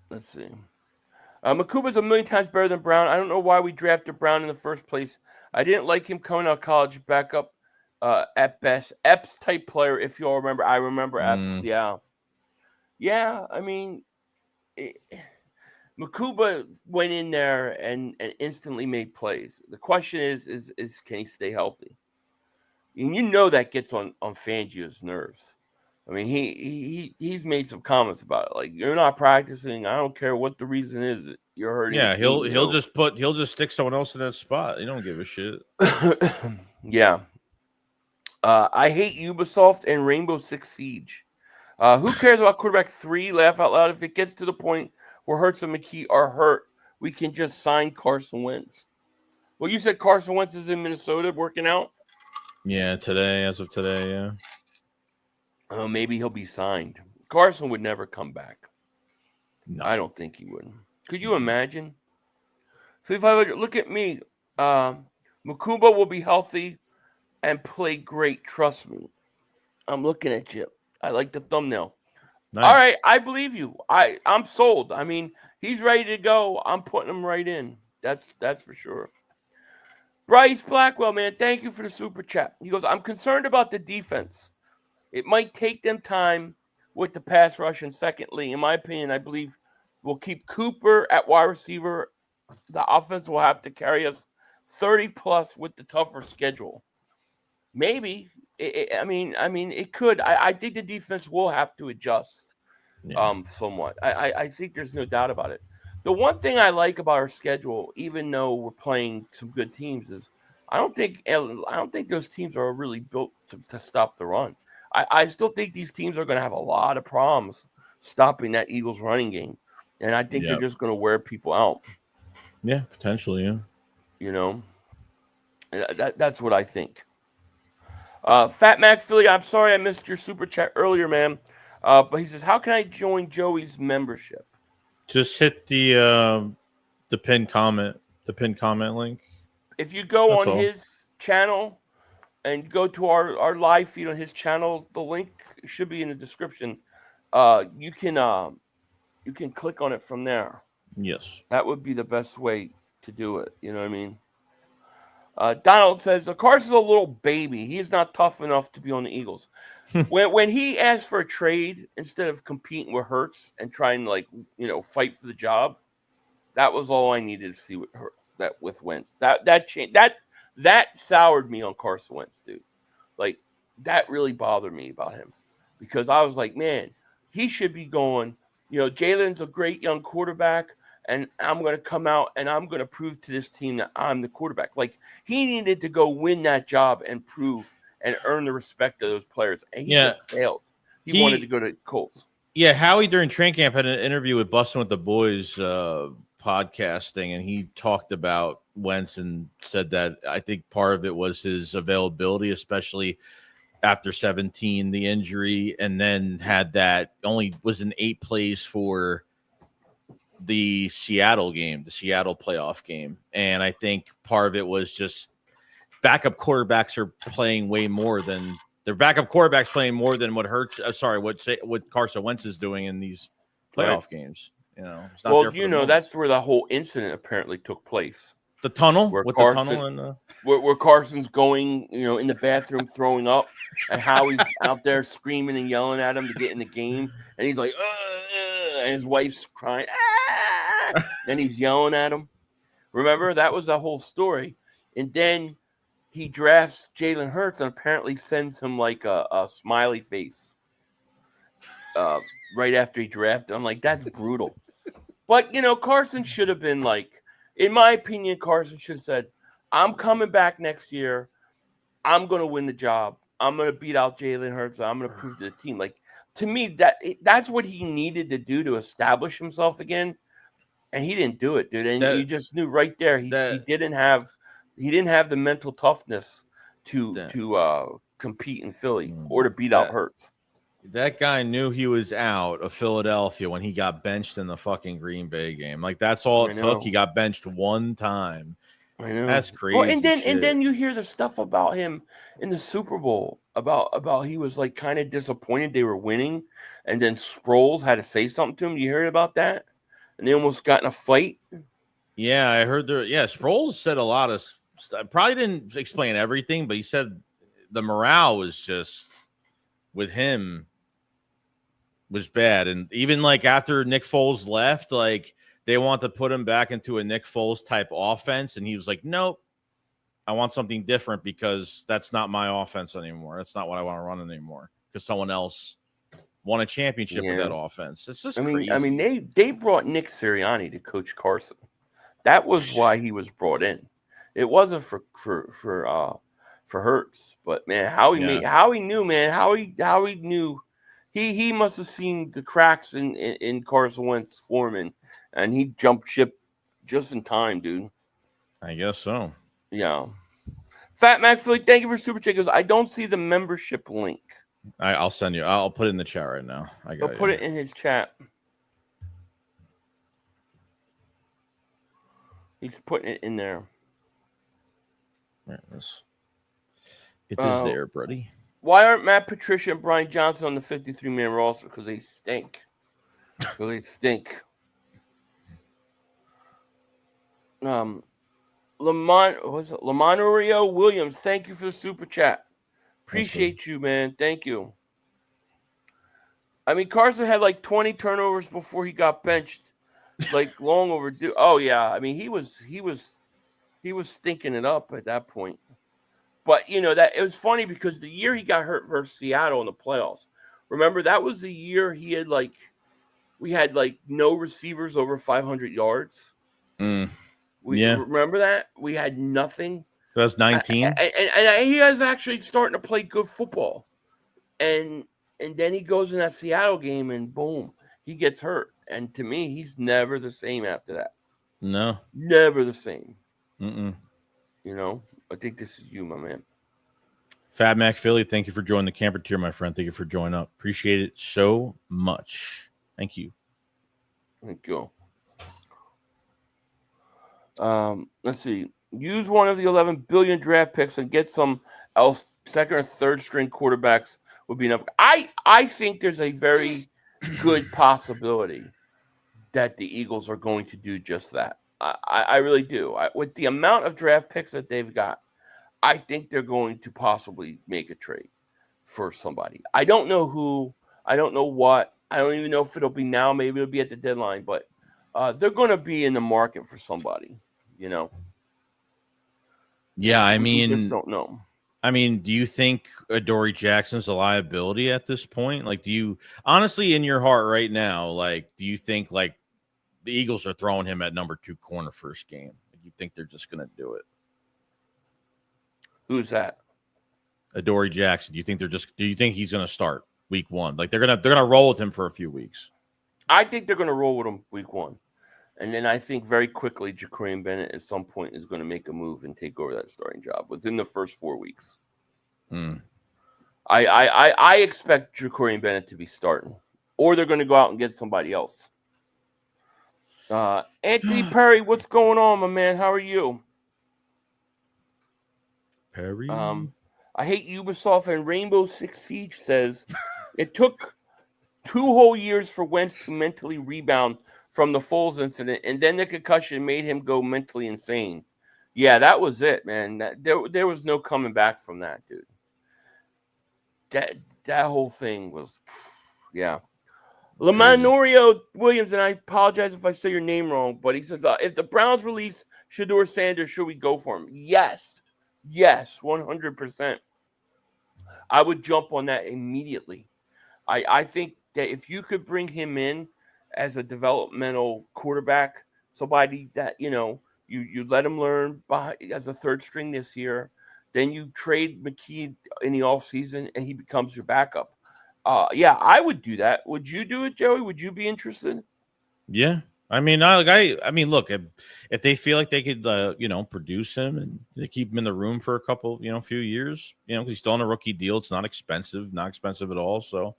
Speaker 4: Let's see. Makuba's a million times better than Brown. I don't know why we drafted Brown in the first place. I didn't like him coming out of college, backup at best. Epps type player, if you all remember. I remember Epps, yeah. Yeah, I mean, Makuba went in there and instantly made plays. The question is can he stay healthy? And you know that gets on Fangio's nerves. I mean, he's made some comments about it. Like, you're not practicing. I don't care what the reason is. You're hurting.
Speaker 5: Yeah, he'll just stick someone else in that spot. He don't give a shit.
Speaker 4: Yeah. I hate Ubisoft and Rainbow Six Siege. Who cares about quarterback 3? Laugh out loud. If it gets to the point where Hurts and McKee are hurt, we can just sign Carson Wentz. Well, you said Carson Wentz is in Minnesota working out?
Speaker 5: Yeah, as of today, yeah.
Speaker 4: Maybe he'll be signed. Carson would never come back.
Speaker 5: No.
Speaker 4: I don't think he would. Could you imagine? So if I look at me, Makuba will be healthy and play great. Trust me. I'm looking at you. I like the thumbnail. Nice. All right, I believe you. I'm sold. I mean, he's ready to go. I'm putting him right in. That's for sure. Bryce Blackwell, man, thank you for the super chat. He goes, I'm concerned about the defense. It might take them time with the pass rush. And secondly, in my opinion, I believe we'll keep Cooper at wide receiver. The offense will have to carry us 30+ with the tougher schedule. Maybe. I mean, it could. I think the defense will have to adjust. somewhat. I think there's no doubt about it. The one thing I like about our schedule, even though we're playing some good teams, is I don't think those teams are really built to stop the run. I still think these teams are going to have a lot of problems stopping that Eagles running game, and I think they're just going to wear people out.
Speaker 5: Yeah, potentially. Yeah.
Speaker 4: You know, that's what I think. Fat Mac Philly, I'm sorry I missed your super chat earlier, man. But he says, how can I join Joey's membership?
Speaker 5: Just hit the pinned comment link.
Speaker 4: If you go on his channel and go to our live feed on his channel, the link should be in the description. You can click on it from there.
Speaker 5: Yes,
Speaker 4: that would be the best way to do it. You know what I mean? Donald says, Carson's a little baby. He's not tough enough to be on the Eagles. when he asked for a trade instead of competing with Hurts and trying to fight for the job, that was all I needed to see with Wentz. That soured me on Carson Wentz, dude. Like, that really bothered me about him, because I was like, man, he should be going. Jalen's a great young quarterback, and I'm going to come out and I'm going to prove to this team that I'm the quarterback. Like, he needed to go win that job and prove and earn the respect of those players. And he just failed. He wanted to go to Colts.
Speaker 5: Yeah, Howie during training camp had an interview with Bustin' with the Boys podcast thing, and he talked about Wentz and said that I think part of it was his availability, especially after 17, the injury, and then had that only was in 8 plays for the Seattle game, the Seattle playoff game. And I think part of it was just backup quarterbacks are playing way more than their backup quarterbacks playing more than what Carson Wentz is doing in these playoff games. It's not
Speaker 4: that's where the whole incident apparently took place.
Speaker 5: The tunnel
Speaker 4: where Carson's going, in the bathroom throwing up, and Howie's out there screaming and yelling at him to get in the game, and he's like, and his wife's crying, and he's yelling at him. Remember, that was the whole story. And then he drafts Jalen Hurts and apparently sends him like a smiley face right after he drafted. I'm like, that's brutal. But Carson should have been like, in my opinion, Carson should have said, I'm coming back next year. I'm going to win the job. I'm going to beat out Jalen Hurts. I'm going to prove to the team. Like, to me, that's what he needed to do to establish himself again. And he didn't do it, dude. And you just knew right there he didn't have the mental toughness to compete in Philly or to beat out Hurts.
Speaker 5: That guy knew he was out of Philadelphia when he got benched in the fucking Green Bay game. Like, that's all it took. He got benched one time.
Speaker 4: I know.
Speaker 5: That's crazy.
Speaker 4: Well, and then you hear the stuff about him in the Super Bowl about he was like kind of disappointed they were winning, and then Sproles had to say something to him. You heard about that? And they almost got in a fight.
Speaker 5: Yeah, I heard there. Yeah, Sproles said a lot of stuff. Probably didn't explain everything, but he said the morale was just with him was bad. And even like after Nick Foles left, like they want to put him back into a Nick Foles type offense. And he was like, nope, I want something different because that's not my offense anymore. That's not what I want to run anymore because someone else won a championship with that offense. It's just crazy.
Speaker 4: I mean, they brought Nick Sirianni to coach Carson. That was why he was brought in. It wasn't for Hurts, but man, Howie knew, man. Howie knew. He must have seen the cracks in Carson Wentz's form, and he jumped ship just in time, dude.
Speaker 5: I guess so.
Speaker 4: Yeah. Fat Mac Philly, thank you for super chat. I don't see the membership link.
Speaker 5: I'll send you. I'll put it in the chat right now.
Speaker 4: I'll put it in his chat. He's putting it in there.
Speaker 5: It is there, buddy.
Speaker 4: Why aren't Matt Patricia and Brian Johnson on the 53-man roster? Because they stink. Lamont Williams, thank you for the super chat. Appreciate you, man. Thank you. I mean, Carson had like 20 turnovers before he got benched, like long overdue. Oh yeah, I mean he was stinking it up at that point. But that it was funny because the year he got hurt versus Seattle in the playoffs. Remember that was the year he had like we had like no receivers over 500 yards.
Speaker 5: Yeah.
Speaker 4: Remember that? We had nothing.
Speaker 5: That was 19.
Speaker 4: And he is actually starting to play good football. And then he goes in that Seattle game and boom, he gets hurt. And to me, he's never the same after that.
Speaker 5: No.
Speaker 4: Never the same.
Speaker 5: Mm-mm.
Speaker 4: You know, I think this is you, my man.
Speaker 5: Fat Mac Philly, thank you for joining the camper tier, my friend. Thank you for joining up. Appreciate it so much. Thank you.
Speaker 4: Thank you. Let's see. Use one of the 11 billion draft picks and get some else second or third string quarterbacks would be enough. I think there's a very good possibility that the Eagles are going to do just that. I really do. With the amount of draft picks that they've got, I think they're going to possibly make a trade for somebody. I don't know who. I don't know what. I don't even know if it'll be now. Maybe it'll be at the deadline. But they're going to be in the market for somebody, you know.
Speaker 5: Yeah, I mean,
Speaker 4: just don't know.
Speaker 5: I mean, do you think Adoree Jackson's a liability at this point? Like, do you honestly, in your heart right now, like, do you think like the Eagles are throwing him at number 2 corner first game? You think they're just going to do it?
Speaker 4: Who's that?
Speaker 5: Adoree Jackson. Do you think he's going to start week 1? Like they're going to roll with him for a few weeks.
Speaker 4: I think they're going to roll with him week 1. And then I think very quickly Jacory Bennett at some point is going to make a move and take over that starting job within the first 4 weeks. I expect Jacory Bennett to be starting, or they're going to go out and get somebody else. Anthony Perry, what's going on, my man? How are you?
Speaker 5: Perry.
Speaker 4: I hate Ubisoft, and Rainbow Six Siege says it took 2 whole years for Wentz to mentally rebound from the Foles incident, and then the concussion made him go mentally insane. Yeah, that was it, man. There was no coming back from that, dude. That whole thing was, yeah. Lamanorio Williams, and I apologize if I say your name wrong, but he says, if the Browns release Shedeur Sanders, should we go for him? Yes, 100%. I would jump on that immediately. I think that if you could bring him in as a developmental quarterback, somebody that, you know, you let him learn as a third string this year, then you trade McKee in the offseason and he becomes your backup. Yeah, I would do that. Would you do it, Joey? Would you be interested?
Speaker 5: Yeah. I mean, look, if they feel like they could, produce him and they keep him in the room for a couple, few years, because he's still on a rookie deal. It's not expensive at all. So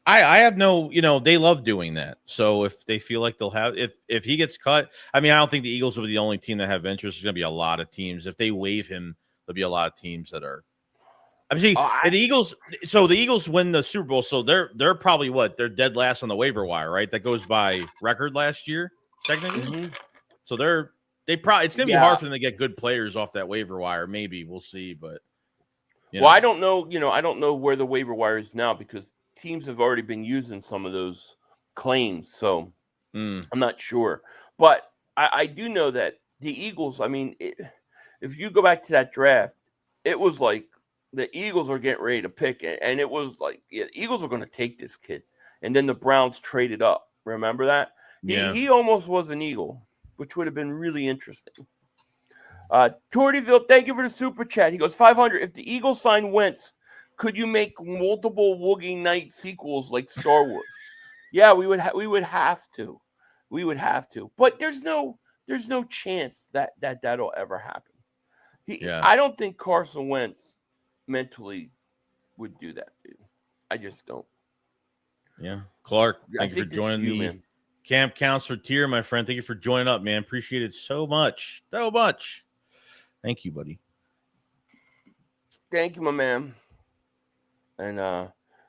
Speaker 5: I have no, they love doing that. So if they feel like they'll have, if he gets cut, I mean, I don't think the Eagles will be the only team that have interest. There's going to be a lot of teams. If they waive him, there'll be a lot of teams that are. I mean, the Eagles win the Super Bowl, so they're probably they're dead last on the waiver wire, right? That goes by record last year, technically. Mm-hmm. So it's gonna be hard for them to get good players off that waiver wire. Maybe we'll see, but
Speaker 4: I don't know. I don't know where the waiver wire is now because teams have already been using some of those claims, so I'm not sure. But I do know that the Eagles. I mean, if you go back to that draft, it was like. The Eagles are getting ready to pick it, and it was like the Eagles are going to take this kid, and then the Browns traded up. Remember that?
Speaker 5: Yeah.
Speaker 4: He almost was an Eagle, which would have been really interesting. Tortyville, thank you for the super chat. He goes 500. If the Eagles sign Wentz, could you make multiple Woogie Night sequels like Star Wars? Yeah, we would have to. We would have to. But there's no chance that'll ever happen. I don't think Carson Wentz mentally would do that, dude. I just don't.
Speaker 5: Yeah. Clark, thank you for joining the Camp Counselor tier, my friend. Thank you for joining up, man. Appreciate it so much. So much. Thank you, buddy.
Speaker 4: Thank you, my man. And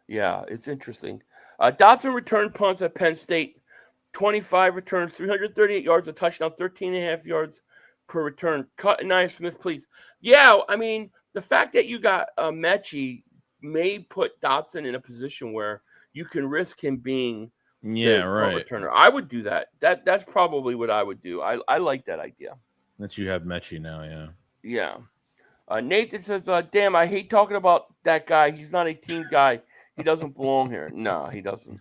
Speaker 4: yeah, it's interesting. Dotson returned punts at Penn State. 25 returns, 338 yards, a touchdown, 13.5 yards per return. Cut Anaya Smith, please. Yeah, I mean, the fact that you got Mechie may put Dotson in a position where you can risk him being the returner. I would do that. That's probably what I would do. I like that idea.
Speaker 5: That you have Mechie now, yeah.
Speaker 4: Yeah. Nathan says, damn, I hate talking about that guy. He's not a team guy. He doesn't belong here. No, he doesn't.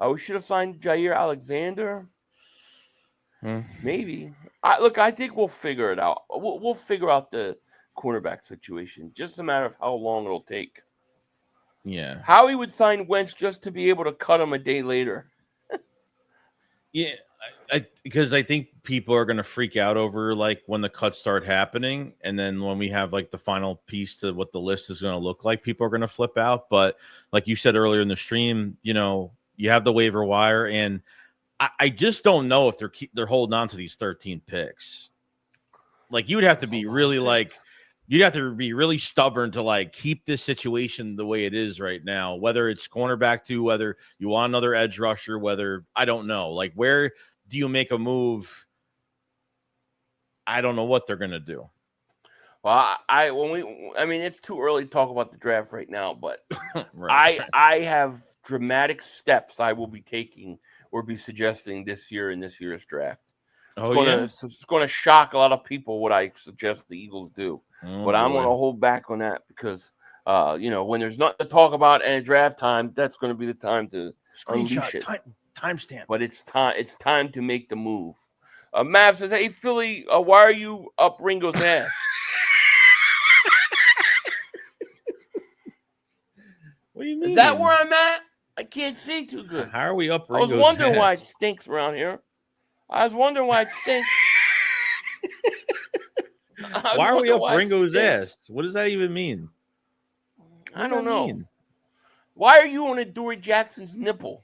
Speaker 4: We should have signed Jair Alexander. Maybe. I think we'll figure it out. We'll figure out the cornerback situation. Just a matter of how long it'll take.
Speaker 5: Yeah.
Speaker 4: Howie would sign Wentz just to be able to cut him a day later.
Speaker 5: Yeah, because I think people are going to freak out over like when the cuts start happening, and then when we have like the final piece to what the list is going to look like, people are going to flip out. But like you said earlier in the stream, you know, you have the waiver wire, and I just don't know if they're holding on to these 13 picks. Like you would have to be really like. You'd have to be really stubborn to like keep this situation the way it is right now, whether it's cornerback too, whether you want another edge rusher, whether I don't know, like where do you make a move? I don't know what they're going to do.
Speaker 4: Well, I mean, it's too early to talk about the draft right now, but
Speaker 5: Right.
Speaker 4: I have dramatic steps I will be taking or be suggesting this year in this year's draft. It's going to shock a lot of people what I suggest the Eagles do. But I'm going to hold back on that because, you know, when there's nothing to talk about at draft time, that's going to be the time to unleash it.
Speaker 5: Timestamp.
Speaker 4: But it's time to make the move. Mav says, "Hey Philly, why are you up Ringo's ass?"
Speaker 5: What do you mean?
Speaker 4: Is that where I'm at? I can't see too good.
Speaker 5: How are we up
Speaker 4: I
Speaker 5: Ringo's
Speaker 4: was wondering
Speaker 5: ass?
Speaker 4: why it stinks around here. I was wondering why it stinks.
Speaker 5: Why are we up Ringo's ass? What does that even mean?
Speaker 4: I don't know. Why are you on Adoree Jackson's nipple?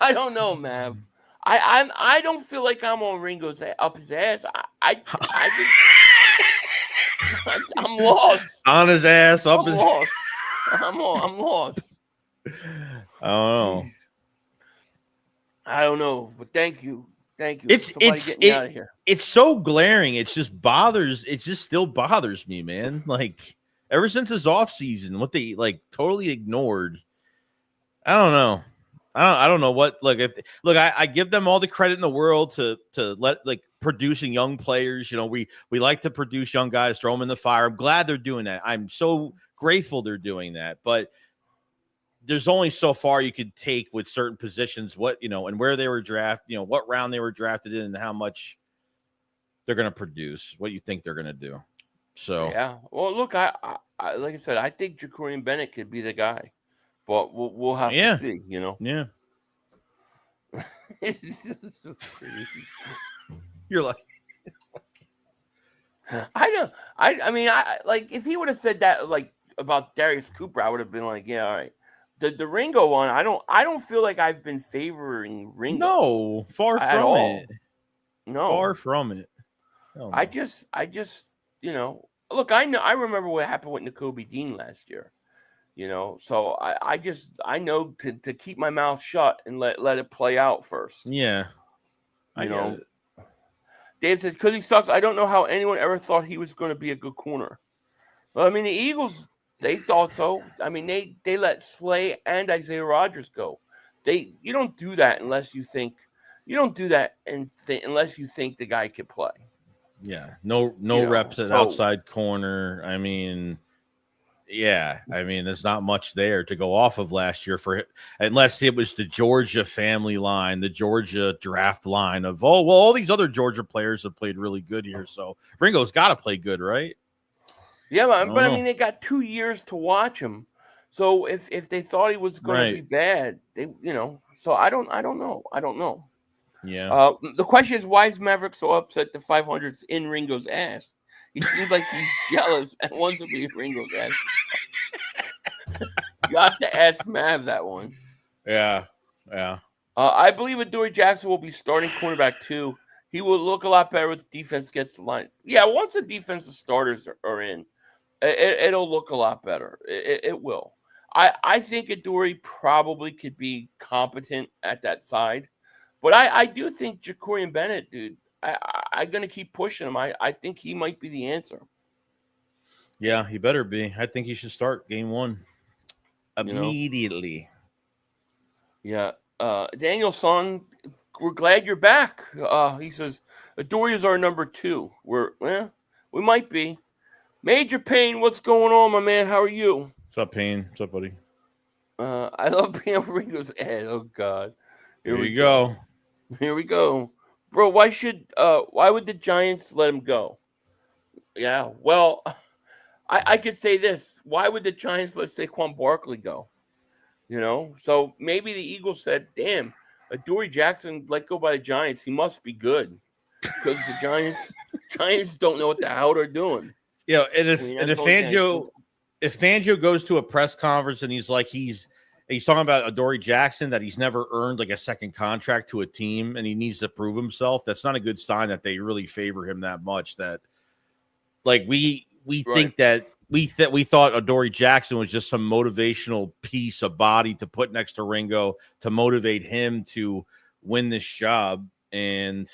Speaker 4: I don't know, Mav. I don't feel like I'm on Ringo's up his ass. I'm lost.
Speaker 5: On his ass, up
Speaker 4: I'm
Speaker 5: his.
Speaker 4: Lost. I'm lost.
Speaker 5: I don't know.
Speaker 4: I don't know, but thank you.
Speaker 5: It's
Speaker 4: out of here.
Speaker 5: It's so glaring. It just still bothers me, man. Like ever since his off season, what they like totally ignored. I don't know. I don't know what like I give them all the credit in the world to let like producing young players. You know, we like to produce young guys, throw them in the fire. I'm glad they're doing that. I'm so grateful they're doing that, but there's only so far you could take with certain positions, what, you know, and where they were drafted, you know, what round they were drafted in and how much they're going to produce, what you think they're going to do. So,
Speaker 4: yeah. Well, look, I like I said, I think Jacorian Bennett could be the guy, but we'll have to see, you know?
Speaker 5: Yeah.
Speaker 4: It's just so crazy.
Speaker 5: You're like,
Speaker 4: I mean, like if he would have said that like about Darius Cooper, I would have been like, yeah, all right. The Ringo one, I don't feel like I've been favoring Ringo.
Speaker 5: No, far from it.
Speaker 4: No,
Speaker 5: far from it.
Speaker 4: No. I just, you know, look, I remember what happened with Nakobe Dean last year. You know, so I know to keep my mouth shut and let it play out first.
Speaker 5: Yeah,
Speaker 4: you know. Dave said, because he sucks, I don't know how anyone ever thought he was going to be a good corner. Well, I mean, the Eagles, they thought so. I mean, they let Slay and Isaiah Rodgers go. You don't do that unless you think unless you think the guy can play.
Speaker 5: Yeah, no reps at outside corner. I mean, yeah, I mean, there's not much there to go off of last year for unless it was the Georgia family line, the Georgia draft line of all these other Georgia players have played really good here, so Ringo's got to play good, right?
Speaker 4: Yeah, but I mean, they got 2 years to watch him. So if they thought he was going to be bad, they, you know. So I don't know.
Speaker 5: Yeah.
Speaker 4: The question is, why is Maverick so upset the 500's in Ringo's ass? He seems like he's jealous and wants to be in Ringo's ass. You have to ask Mav that one.
Speaker 5: Yeah.
Speaker 4: I believe Adoree Jackson will be starting cornerback too. He will look a lot better when the defense gets the line. Yeah, once the defensive starters are in, it'll look a lot better. It will. I think Adoree probably could be competent at that side. But I do think Jacorian Bennett, dude, I'm going to keep pushing him. I think he might be the answer.
Speaker 5: Yeah, he better be. I think he should start game one immediately.
Speaker 4: You know? Yeah. Daniel Son, we're glad you're back. He says, Adoree is our number 2. We might be. Major Payne, what's going on, my man? How are you?
Speaker 5: What's up, Payne? What's up, buddy?
Speaker 4: I love being on Ringo's head. Oh God.
Speaker 5: Here we go.
Speaker 4: Here we go. Bro, why would the Giants let him go? Yeah, well, I could say this. Why would the Giants let Saquon Barkley go? So maybe the Eagles said, damn, Adoree Jackson let go by the Giants. He must be good. Because the Giants don't know what the hell they're doing.
Speaker 5: And if Fangio goes to a press conference and he's talking about Adoree Jackson, that he's never earned like a second contract to a team and he needs to prove himself, that's not a good sign that they really favor him that much. That like we think that we thought Adoree Jackson was just some motivational piece of body to put next to Ringo to motivate him to win this job. And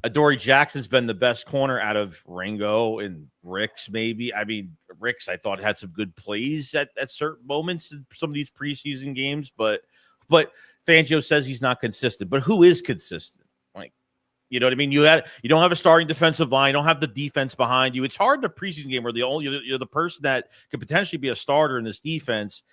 Speaker 5: Adoree Jackson's been the best corner out of Ringo and Ricks, maybe. I mean, Ricks, I thought, had some good plays at certain moments in some of these preseason games, but Fangio says he's not consistent. But who is consistent? Like, you know what I mean? You don't have a starting defensive line, you don't have the defense behind you. It's hard in a preseason game where you're the person that could potentially be a starter in this defense,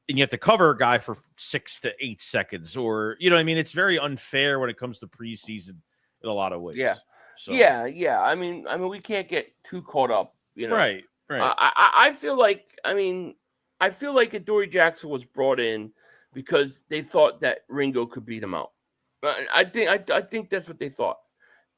Speaker 5: and you have to cover a guy for 6 to 8 seconds, or you know what I mean? It's very unfair when it comes to preseason in a lot of ways.
Speaker 4: Yeah.
Speaker 5: So.
Speaker 4: Yeah. I mean, we can't get too caught up,
Speaker 5: Right.
Speaker 4: I feel like Adoree Jackson was brought in because they thought that Ringo could beat him out. I think that's what they thought.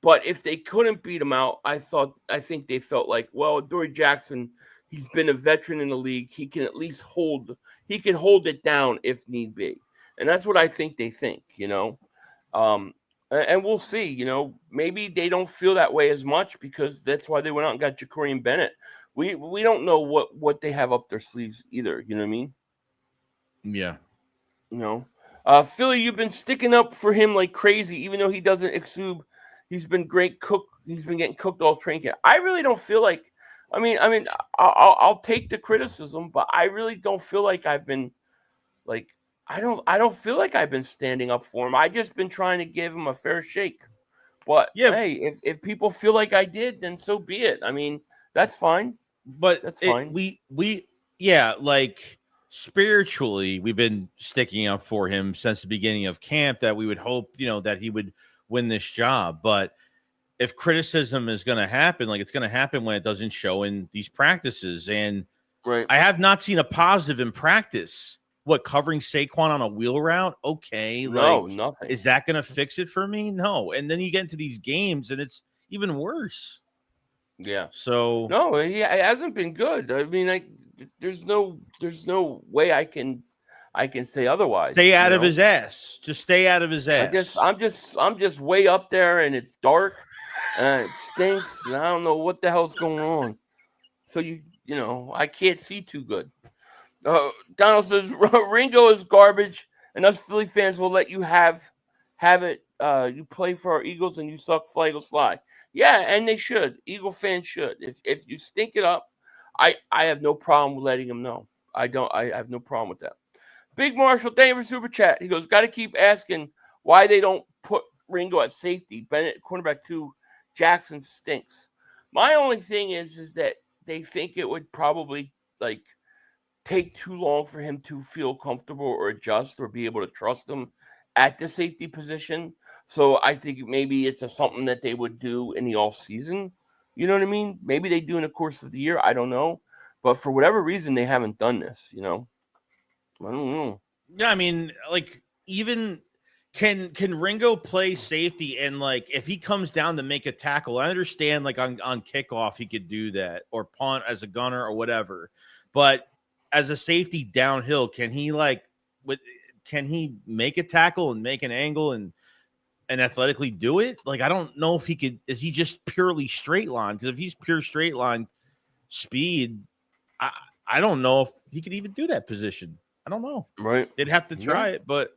Speaker 4: But if they couldn't beat him out, I think they felt like, well, Adoree Jackson, he's been a veteran in the league. He can at least hold it down if need be. And that's what I think they think, and we'll see, maybe they don't feel that way as much because that's why they went out and got Jacorian Bennett. We don't know what they have up their sleeves either. You know what I mean?
Speaker 5: Yeah.
Speaker 4: Philly, you've been sticking up for him like crazy, even though he doesn't exude. He's been great cook. He's been getting cooked all training camp. I really don't feel like. I mean, I'll take the criticism, but I really don't feel like I've been like. I don't feel like I've been standing up for him. I just been trying to give him a fair shake. But hey, if people feel like I did, then so be it. I mean, that's fine.
Speaker 5: But
Speaker 4: that's fine.
Speaker 5: Like spiritually, we've been sticking up for him since the beginning of camp that we would hope, that he would win this job. But if criticism is going to happen, like it's going to happen when it doesn't show in these practices. And
Speaker 4: right.
Speaker 5: I have not seen a positive in practice. What, covering Saquon on a wheel route? Okay.
Speaker 4: No, nothing.
Speaker 5: Is that going to fix it for me? No. And then you get into these games and it's even worse.
Speaker 4: Yeah.
Speaker 5: So
Speaker 4: no, it hasn't been good. I mean, there's no way I can say otherwise.
Speaker 5: Stay out of his ass. Just stay out of his ass.
Speaker 4: I'm just way up there and it's dark and it stinks and I don't know what the hell's going on. So I can't see too good. Donald says Ringo is garbage, and us Philly fans will let you have it. You play for our Eagles and you suck, flag will slide. Yeah, and they should. Eagle fans should. If you stink it up, I have no problem with letting them know. I have no problem with that. Big Marshall, thank you for super chat. He goes, got to keep asking why they don't put Ringo at safety. Bennett, cornerback 2, Jackson stinks. My only thing is that they think it would probably take too long for him to feel comfortable or adjust or be able to trust him at the safety position. So I think maybe it's something that they would do in the off season. You know what I mean? Maybe they do in the course of the year. I don't know. But for whatever reason, they haven't done this, I don't know.
Speaker 5: Yeah, I mean, even can Ringo play safety and if he comes down to make a tackle, I understand on kickoff he could do that or punt as a gunner or whatever. But as a safety downhill, can he make a tackle and make an angle and athletically do it? I don't know if he could. Is he just purely straight line? Because if he's pure straight line speed, I don't know if he could even do that position. I don't know.
Speaker 4: Right?
Speaker 5: They'd have to try it, but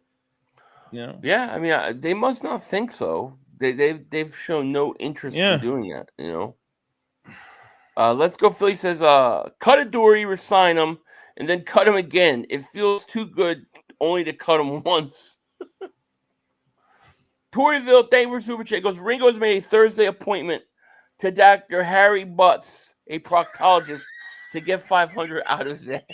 Speaker 4: Yeah, I mean, they must not think so. They've shown no interest in doing that. Let's go. Philly says, cut Adoree, resign him, and then cut him again. It feels too good only to cut him once. Toryville, thank you for super chat. Goes, Ringo has made a Thursday appointment to Dr. Harry Butts, a proctologist, to get $500 out of his head.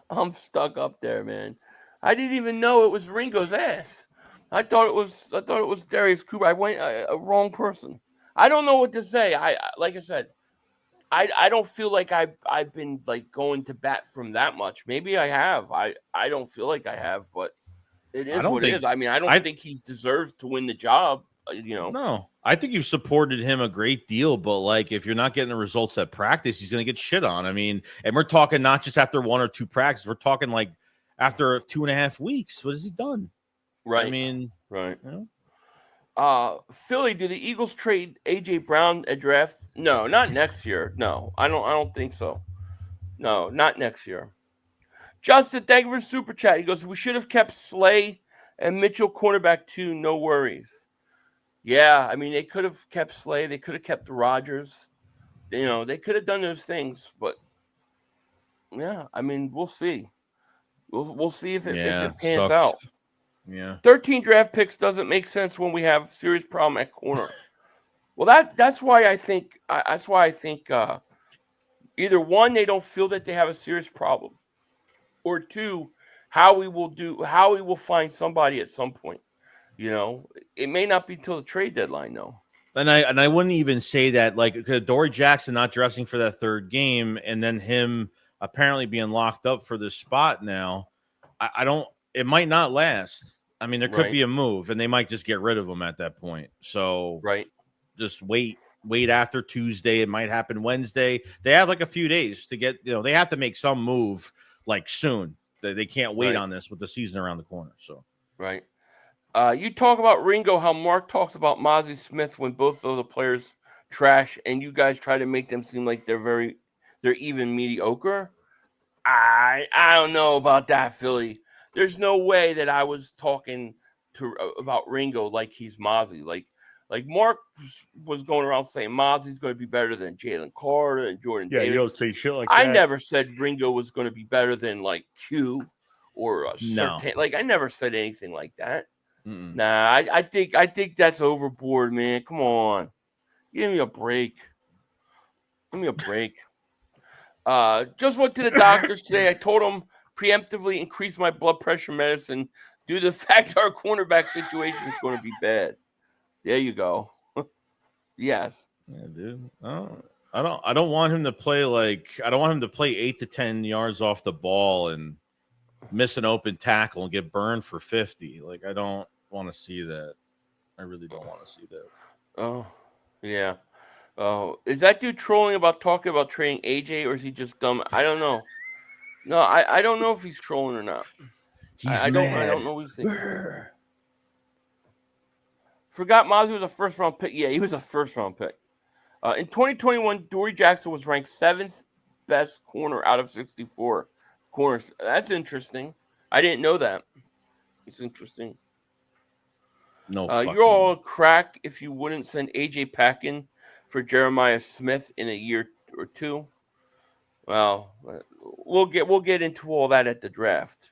Speaker 4: I'm stuck up there, man. I didn't even know it was Ringo's ass. I thought it was Darius Cooper. I went a wrong person. I don't know what to say. Like I said, I don't feel like I've been like going to bat from that much. Maybe I have. I don't feel like I have, but it
Speaker 5: I
Speaker 4: is
Speaker 5: don't
Speaker 4: what it
Speaker 5: think
Speaker 4: is. I mean, I don't think he's deserved to win the job.
Speaker 5: No, I think you've supported him a great deal, but like if you're not getting the results at practice, he's going to get shit on. I mean, and we're talking not just after 1 or 2 practices, we're talking like after 2.5 weeks. What has he done?
Speaker 4: Right.
Speaker 5: I mean,
Speaker 4: right.
Speaker 5: You know?
Speaker 4: Philly, do the Eagles trade AJ Brown at draft? No, not next year. No, I don't think so. No, not next year. Justin, thank you for super chat. He goes, we should have kept Slay and Mitchell cornerback too. No worries. Yeah, I mean, they could have kept Slay. They could have kept Rodgers. They could have done those things. But, yeah, I mean, we'll see. We'll see if it pans
Speaker 5: sucks.
Speaker 4: out.
Speaker 5: Yeah.
Speaker 4: 13 draft picks doesn't make sense when we have serious problem at corner. Well, that's why I think either one, they don't feel that they have a serious problem, or two, how we will find somebody at some point. It may not be till the trade deadline, though.
Speaker 5: And I wouldn't even say that, like, Dory Jackson not dressing for that third game and then him apparently being locked up for this spot now. I don't. It might not last. I mean, there could be a move, and they might just get rid of him at that point. So just wait after Tuesday. It might happen Wednesday. They have like a few days to get. They have to make some move like soon. They can't wait on this with the season around the corner. So
Speaker 4: you talk about Ringo, how Mark talks about Mozzie Smith when both of the players trash, and you guys try to make them seem like they're even mediocre. I don't know about that, Philly. There's no way that I was talking about Ringo like he's Mozzie. Like Mark was going around saying Mozzie's going to be better than Jalen Carter and Jordan Davis.
Speaker 5: you don't say shit like that.
Speaker 4: I never said Ringo was going to be better than like Q or Sertan. Like I never said anything like that.
Speaker 5: Mm-mm.
Speaker 4: Nah, I think that's overboard, man. Come on, give me a break. Just went to the doctors today. I told them preemptively increase my blood pressure medicine due to the fact our cornerback situation is going to be bad. There you go. Yes.
Speaker 5: Yeah, dude. I don't want him to play I don't want him to play 8 to 10 yards off the ball and miss an open tackle and get burned for 50. Like I don't want to see that. I really don't want to see that.
Speaker 4: Oh, yeah. Oh, is that dude trolling talking about trading AJ, or is he just dumb? I don't know. No, I don't know if he's trolling or not. I don't know what he's thinking. Forgot Mozzie was a first-round pick. Yeah, he was a first-round pick. In 2021, Dory Jackson was ranked 7th best corner out of 64 corners. That's interesting. I didn't know that. It's interesting.
Speaker 5: No,
Speaker 4: you're all a crack if you wouldn't send AJ Packin for Jeremiah Smith in a year or two. Well, we'll get into all that at the draft.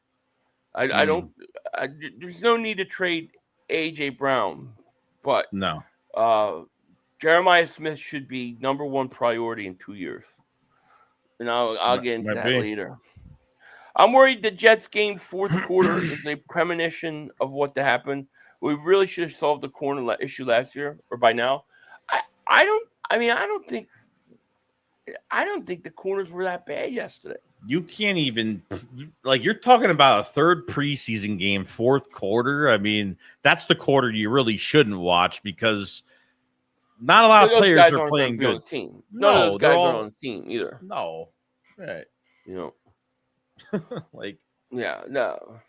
Speaker 4: There's no need to trade AJ Brown, but
Speaker 5: no.
Speaker 4: Jeremiah Smith should be number 1 priority in 2 years, and I'll get into that later. I'm worried the Jets game fourth quarter is a premonition of what to happen. We really should have solved the corner issue last year or by now. I don't think the corners were that bad yesterday.
Speaker 5: You can't even you're talking about a third preseason game, fourth quarter. I mean, that's the quarter you really shouldn't watch because not a lot of players are playing good.
Speaker 4: Team. None of those guys are on the team either.
Speaker 5: No, right?
Speaker 4: Yeah, no.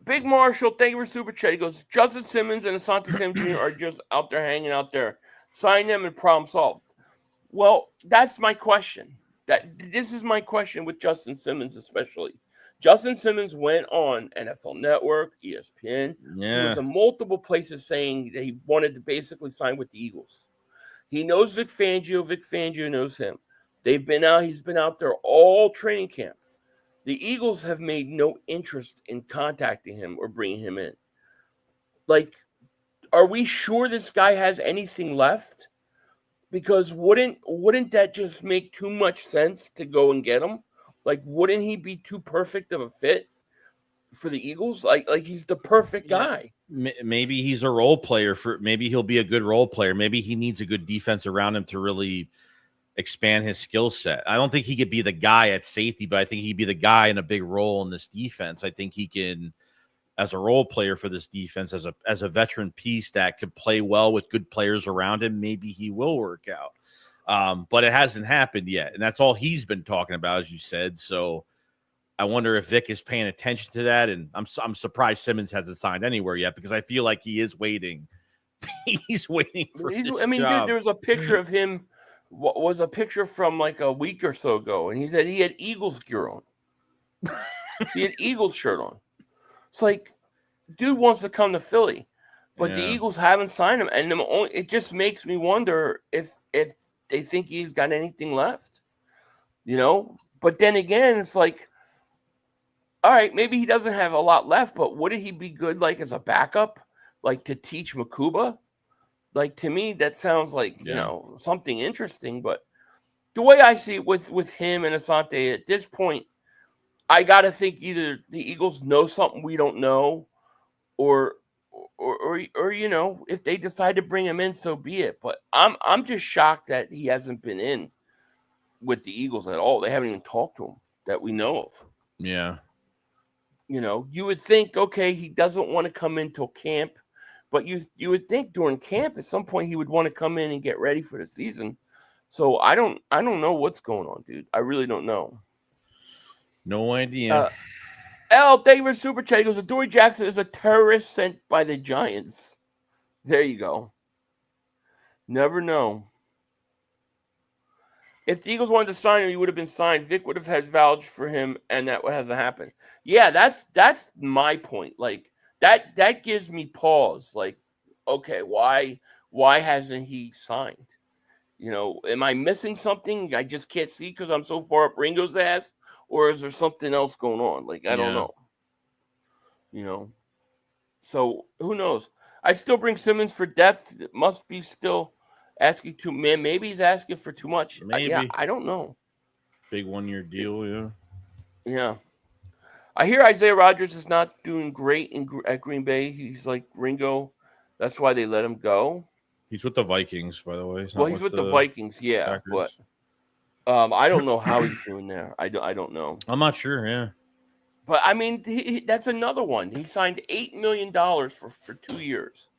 Speaker 4: Big Marshall, thank you for super chat. He goes, Justin Simmons and Asante Sam Jr. are just out there hanging out there. Sign them and problem solved. Well, that's my question. This is my question with Justin Simmons, especially. Justin Simmons went on NFL Network, ESPN.
Speaker 5: Yeah.
Speaker 4: He was in multiple places saying that he wanted to basically sign with the Eagles. He knows Vic Fangio. Vic Fangio knows him. He's been out there all training camp. The Eagles have made no interest in contacting him or bringing him in. Like, are we sure this guy has anything left? Because wouldn't that just make too much sense to go and get him? Like, wouldn't he be too perfect of a fit for the Eagles? Like he's the perfect guy.
Speaker 5: Maybe he's a role player maybe he'll be a good role player. Maybe he needs a good defense around him to really expand his skill set. I don't think he could be the guy at safety, but I think he'd be the guy in a big role in this defense. I think he can, as a role player for this defense, as a veteran piece that could play well with good players around him, maybe he will work out. But it hasn't happened yet. And that's all he's been talking about, as you said. So I wonder if Vic is paying attention to that. And I'm surprised Simmons hasn't signed anywhere yet, because I feel like he is waiting. He's waiting for this job.
Speaker 4: There was a picture of him. What was a picture from like a week or so ago, and he said he had Eagles gear on. He had Eagles shirt on. It's like, dude wants to come to Philly, but the Eagles haven't signed him, and it just makes me wonder if they think he's got anything left, you know. But then again, it's like, all right, maybe he doesn't have a lot left, but wouldn't he be good, like as a backup, like to teach Makuba? Like, to me, that sounds like, you know, something interesting. But the way I see it with him and Asante at this point, I got to think either the Eagles know something we don't know, or you know, if they decide to bring him in, so be it. But I'm just shocked that he hasn't been in with the Eagles at all. They haven't even talked to him that we know of.
Speaker 5: Yeah.
Speaker 4: You know, you would think, okay, he doesn't want to come in till camp. But you would think during camp at some point he would want to come in and get ready for the season. So I don't know what's going on, dude. I really don't know.
Speaker 5: No idea.
Speaker 4: Thank you for Super Chat. He goes, Adoree Jackson is a terrorist sent by the Giants. There you go. Never know. If the Eagles wanted to sign him, he would have been signed. Vic would have had vouched for him, and that hasn't happened. Yeah, that's my point. Like, That gives me pause. Like, okay, why hasn't he signed? You know, am I missing something I just can't see because I'm so far up Ringo's ass, or is there something else going on? Like, I don't know. You know, so who knows? I'd still bring Simmons for depth. It must be still asking too. Man, maybe he's asking for too much.
Speaker 5: Maybe.
Speaker 4: I don't know.
Speaker 5: Big 1-year deal, yeah.
Speaker 4: Yeah. I hear Isaiah Rodgers is not doing great at Green Bay. He's like Ringo. That's why they let him go.
Speaker 5: He's with the Vikings, by the way.
Speaker 4: He's with the Vikings, yeah.
Speaker 5: Packers.
Speaker 4: But I don't know how he's doing there. I don't know.
Speaker 5: I'm not sure, yeah.
Speaker 4: But, I mean, that's another one. He signed $8 million for 2 years.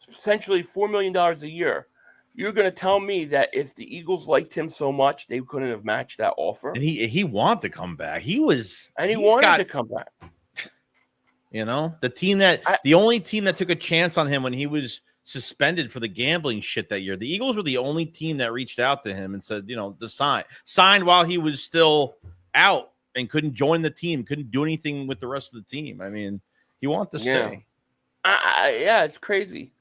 Speaker 4: Essentially $4 million a year. You're going to tell me that if the Eagles liked him so much, they couldn't have matched that offer?
Speaker 5: And he wanted to come back. He
Speaker 4: wanted to come back.
Speaker 5: You know, the only team that took a chance on him when he was suspended for the gambling shit that year. The Eagles were the only team that reached out to him and said, you know, signed while he was still out and couldn't join the team, couldn't do anything with the rest of the team. I mean, he wanted to stay.
Speaker 4: Yeah, it's crazy.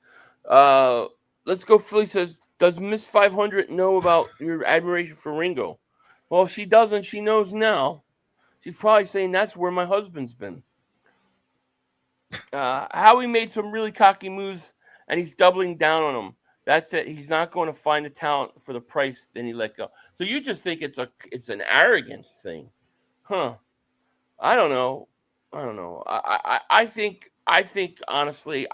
Speaker 4: Let's go. Philly says, does Miss 500 know about your admiration for Ringo? Well, if she doesn't, she knows now. She's probably saying that's where my husband's been. Howie made some really cocky moves, and he's doubling down on them. That's it. He's not going to find the talent for the price, then he let go. So you just think it's an arrogance thing, huh? I don't know. I think honestly,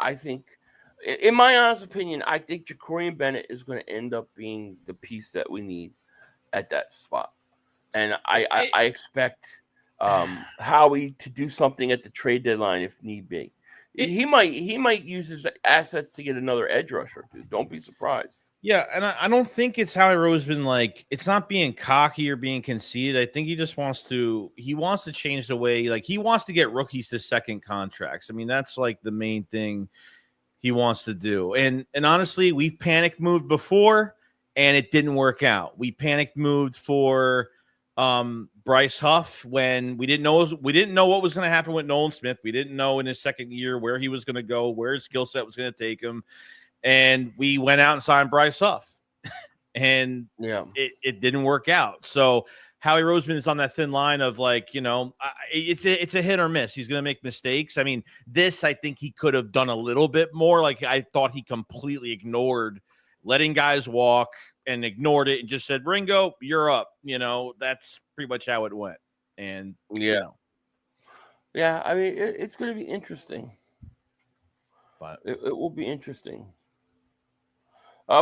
Speaker 4: in my honest opinion, I think Jacorian Bennett is going to end up being the piece that we need at that spot, and I expect Howie to do something at the trade deadline if need be. He might use his assets to get another edge rusher, dude. Don't be surprised.
Speaker 5: Yeah, and I don't think it's Howie Roseman. Like, it's not being cocky or being conceited. I think he just wants to change the way, like, he wants to get rookies to second contracts. I mean, that's like the main thing he wants to do. And honestly, we've panic moved before and it didn't work out. We panicked moved for Bryce Huff when we didn't know what was going to happen with Nolan Smith. We didn't know in his second year where he was going to go, where his skill set was going to take him. And we went out and signed Bryce Huff. And it didn't work out. So Howie Roseman is on that thin line of, like, you know, it's a hit or miss. He's going to make mistakes. I mean, I think he could have done a little bit more. Like, I thought he completely ignored letting guys walk and ignored it and just said, Ringo, you're up. That's pretty much how it went. And,
Speaker 4: Yeah, I mean, it's going to be interesting.
Speaker 5: But
Speaker 4: it will be interesting.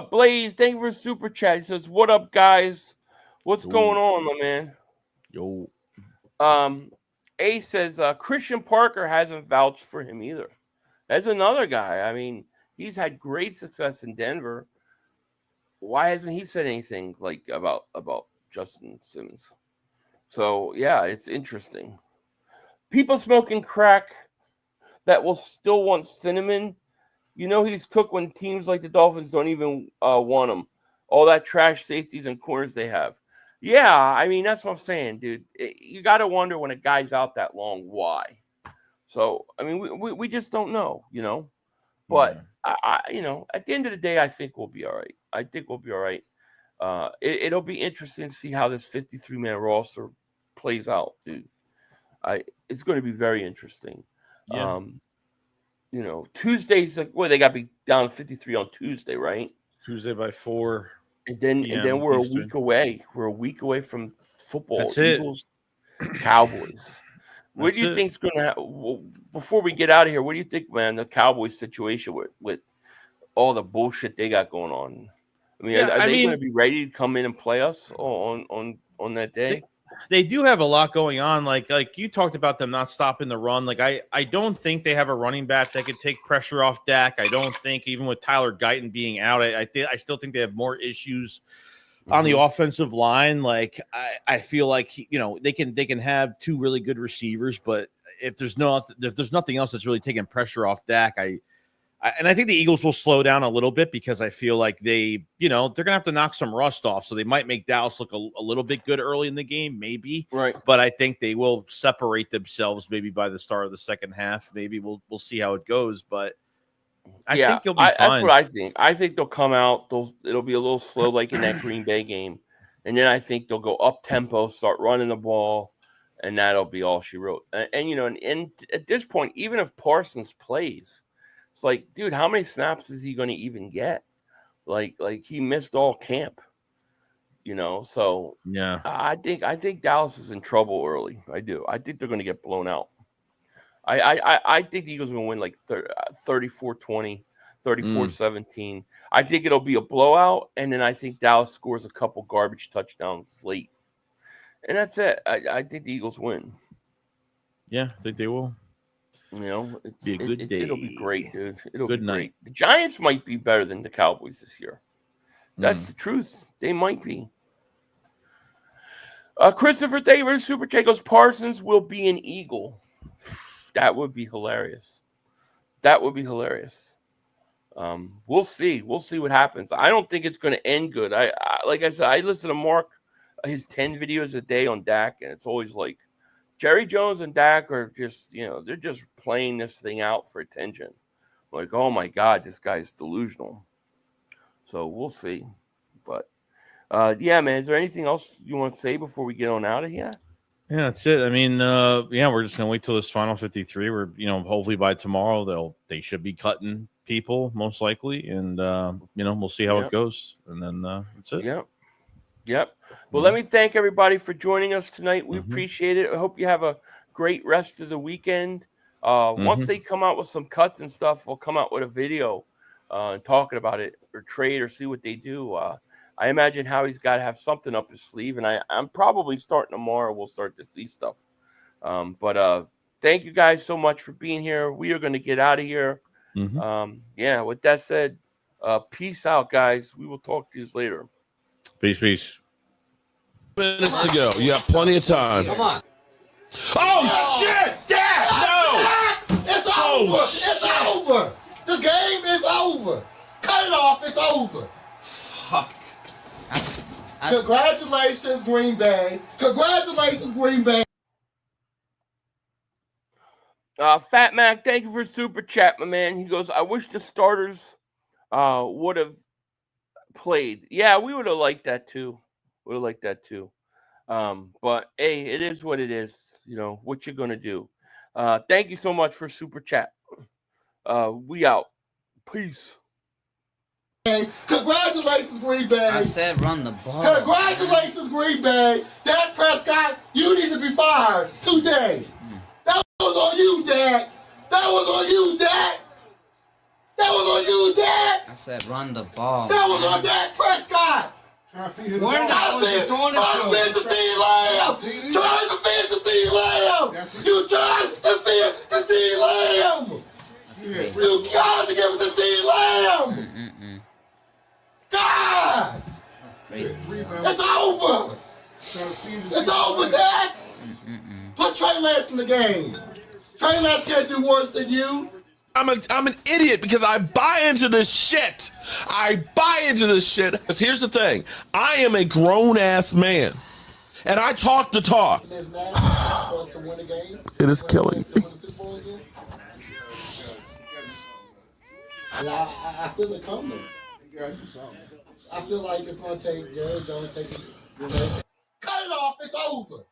Speaker 4: Blaze, thank you for super chat. He says, "What up, guys? What's going on, my man?"
Speaker 5: Yo.
Speaker 4: A says Christian Parker hasn't vouched for him either. That's another guy. I mean, he's had great success in Denver. Why hasn't he said anything like about Justin Simmons? So yeah, it's interesting. People smoking crack that will still want cinnamon. He's cooked when teams like the Dolphins don't even want him. All that trash safeties and corners they have. Yeah, I mean, that's what I'm saying, dude. You got to wonder when a guy's out that long, why. So, I mean, we just don't know, But, I at the end of the day, I think we'll be all right. I think we'll be all right. It'll be interesting to see how this 53-man roster plays out, dude. It's going to be very interesting.
Speaker 5: Yeah.
Speaker 4: Tuesday's like, they got to be down 53 on Tuesday, right?
Speaker 5: Tuesday by 4.
Speaker 4: And then we're
Speaker 5: Eastern.
Speaker 4: a week away. We're a week away from football.
Speaker 5: That's
Speaker 4: Eagles, Cowboys. What do you think's going to happen? Before we get out of here, what do you think, man, the Cowboys situation with all the bullshit they got going on? I mean, are they going to be ready to come in and play us on that day?
Speaker 5: They do have a lot going on. Like you talked about them not stopping the run. Like I don't think they have a running back that could take pressure off Dak. I don't think even with Tyler Guyton being out, I still think they have more issues on the offensive line. Like I feel like they can have two really good receivers, but if there's nothing else that's really taking pressure off Dak, and I think the Eagles will slow down a little bit because I feel like they're going to have to knock some rust off. So they might make Dallas look a little bit good early in the game, maybe.
Speaker 4: Right.
Speaker 5: But I think they will separate themselves maybe by the start of the second half. Maybe we'll see how it goes. But I think you'll be fine.
Speaker 4: That's what I think. I think they'll come out. It'll be a little slow like in that Green Bay game. And then I think they'll go up tempo, start running the ball, and that'll be all she wrote. And at this point, even if Parsons plays, it's like, dude, how many snaps is he going to even get? Like he missed all camp, So
Speaker 5: yeah,
Speaker 4: I think Dallas is in trouble early. I do. I think they're going to get blown out. I think the Eagles are going to win like 34-20, 34-17. I think it'll be a blowout, and then I think Dallas scores a couple garbage touchdowns late, and that's it. I think the Eagles win.
Speaker 5: Yeah, I think they will.
Speaker 4: Be a good day. It'll be great, dude. It'll
Speaker 5: good
Speaker 4: be
Speaker 5: night.
Speaker 4: Great. The Giants might be better than the Cowboys this year. That's the truth. They might be. Christopher Davis, Super Chat goes, Parsons will be an Eagle. That would be hilarious. We'll see. We'll see what happens. I don't think it's going to end good. I like I said, I listen to Mark, his 10 videos a day on Dak, and it's always like, Jerry Jones and Dak are just, they're just playing this thing out for attention. Like, oh my God, this guy's delusional. So we'll see. But yeah, man, is there anything else you want to say before we get on out of here?
Speaker 5: Yeah, that's it. I mean, we're just gonna wait till this final 53. Where hopefully by tomorrow they should be cutting people most likely, and we'll see how it goes, and then that's it.
Speaker 4: Yep. Well, let me thank everybody for joining us tonight. We appreciate it. I hope you have a great rest of the weekend. Once they come out with some cuts and stuff, we'll come out with a video talking about it or trade or see what they do. I imagine Howie's got to have something up his sleeve, and I'm probably starting tomorrow. We'll start to see stuff. But thank you guys so much for being here. We are going to get out of here. With that said, peace out, guys. We will talk to you later.
Speaker 5: Peace.
Speaker 6: Minutes to go. You got plenty of time.
Speaker 2: Come on.
Speaker 6: Oh, shit! Dad! No!
Speaker 2: It's over! It's over! This game is over! Cut it off! It's over!
Speaker 6: Fuck.
Speaker 2: Congratulations, Green Bay! Congratulations, Green Bay!
Speaker 4: Fat Mac, thank you for super chat, my man. He goes, I wish the starters would have played. Yeah, we would have liked that too. But hey, it is what it is. What you're gonna do. Thank you so much for super chat. We out. Peace.
Speaker 2: Congratulations, Green Bay.
Speaker 7: I said run the ball.
Speaker 2: Congratulations, Green Bay. Dak Prescott, you need to be fired today. That was on you, Dak. That was on you, Dak. That was on you, Dak.
Speaker 7: I said run the ball.
Speaker 2: That was on Dak Prescott.
Speaker 1: Trying to feed him
Speaker 2: Trying to feed the seed lamb. Trying to feed the seed lamb. You tried to feed the seed lamb. You tried to give it the seed lamb. God. It's over. It's over, Dak. Put Trey Lance in the game. Trey Lance can't do worse than you.
Speaker 6: I'm an idiot because I buy into this shit. I buy into this shit. Because here's the thing. I am a grown-ass man. And I talk the talk. It is killing me.
Speaker 2: I feel it coming. I feel like it's going to take Jerry Jones taking. Cut it off. It's over.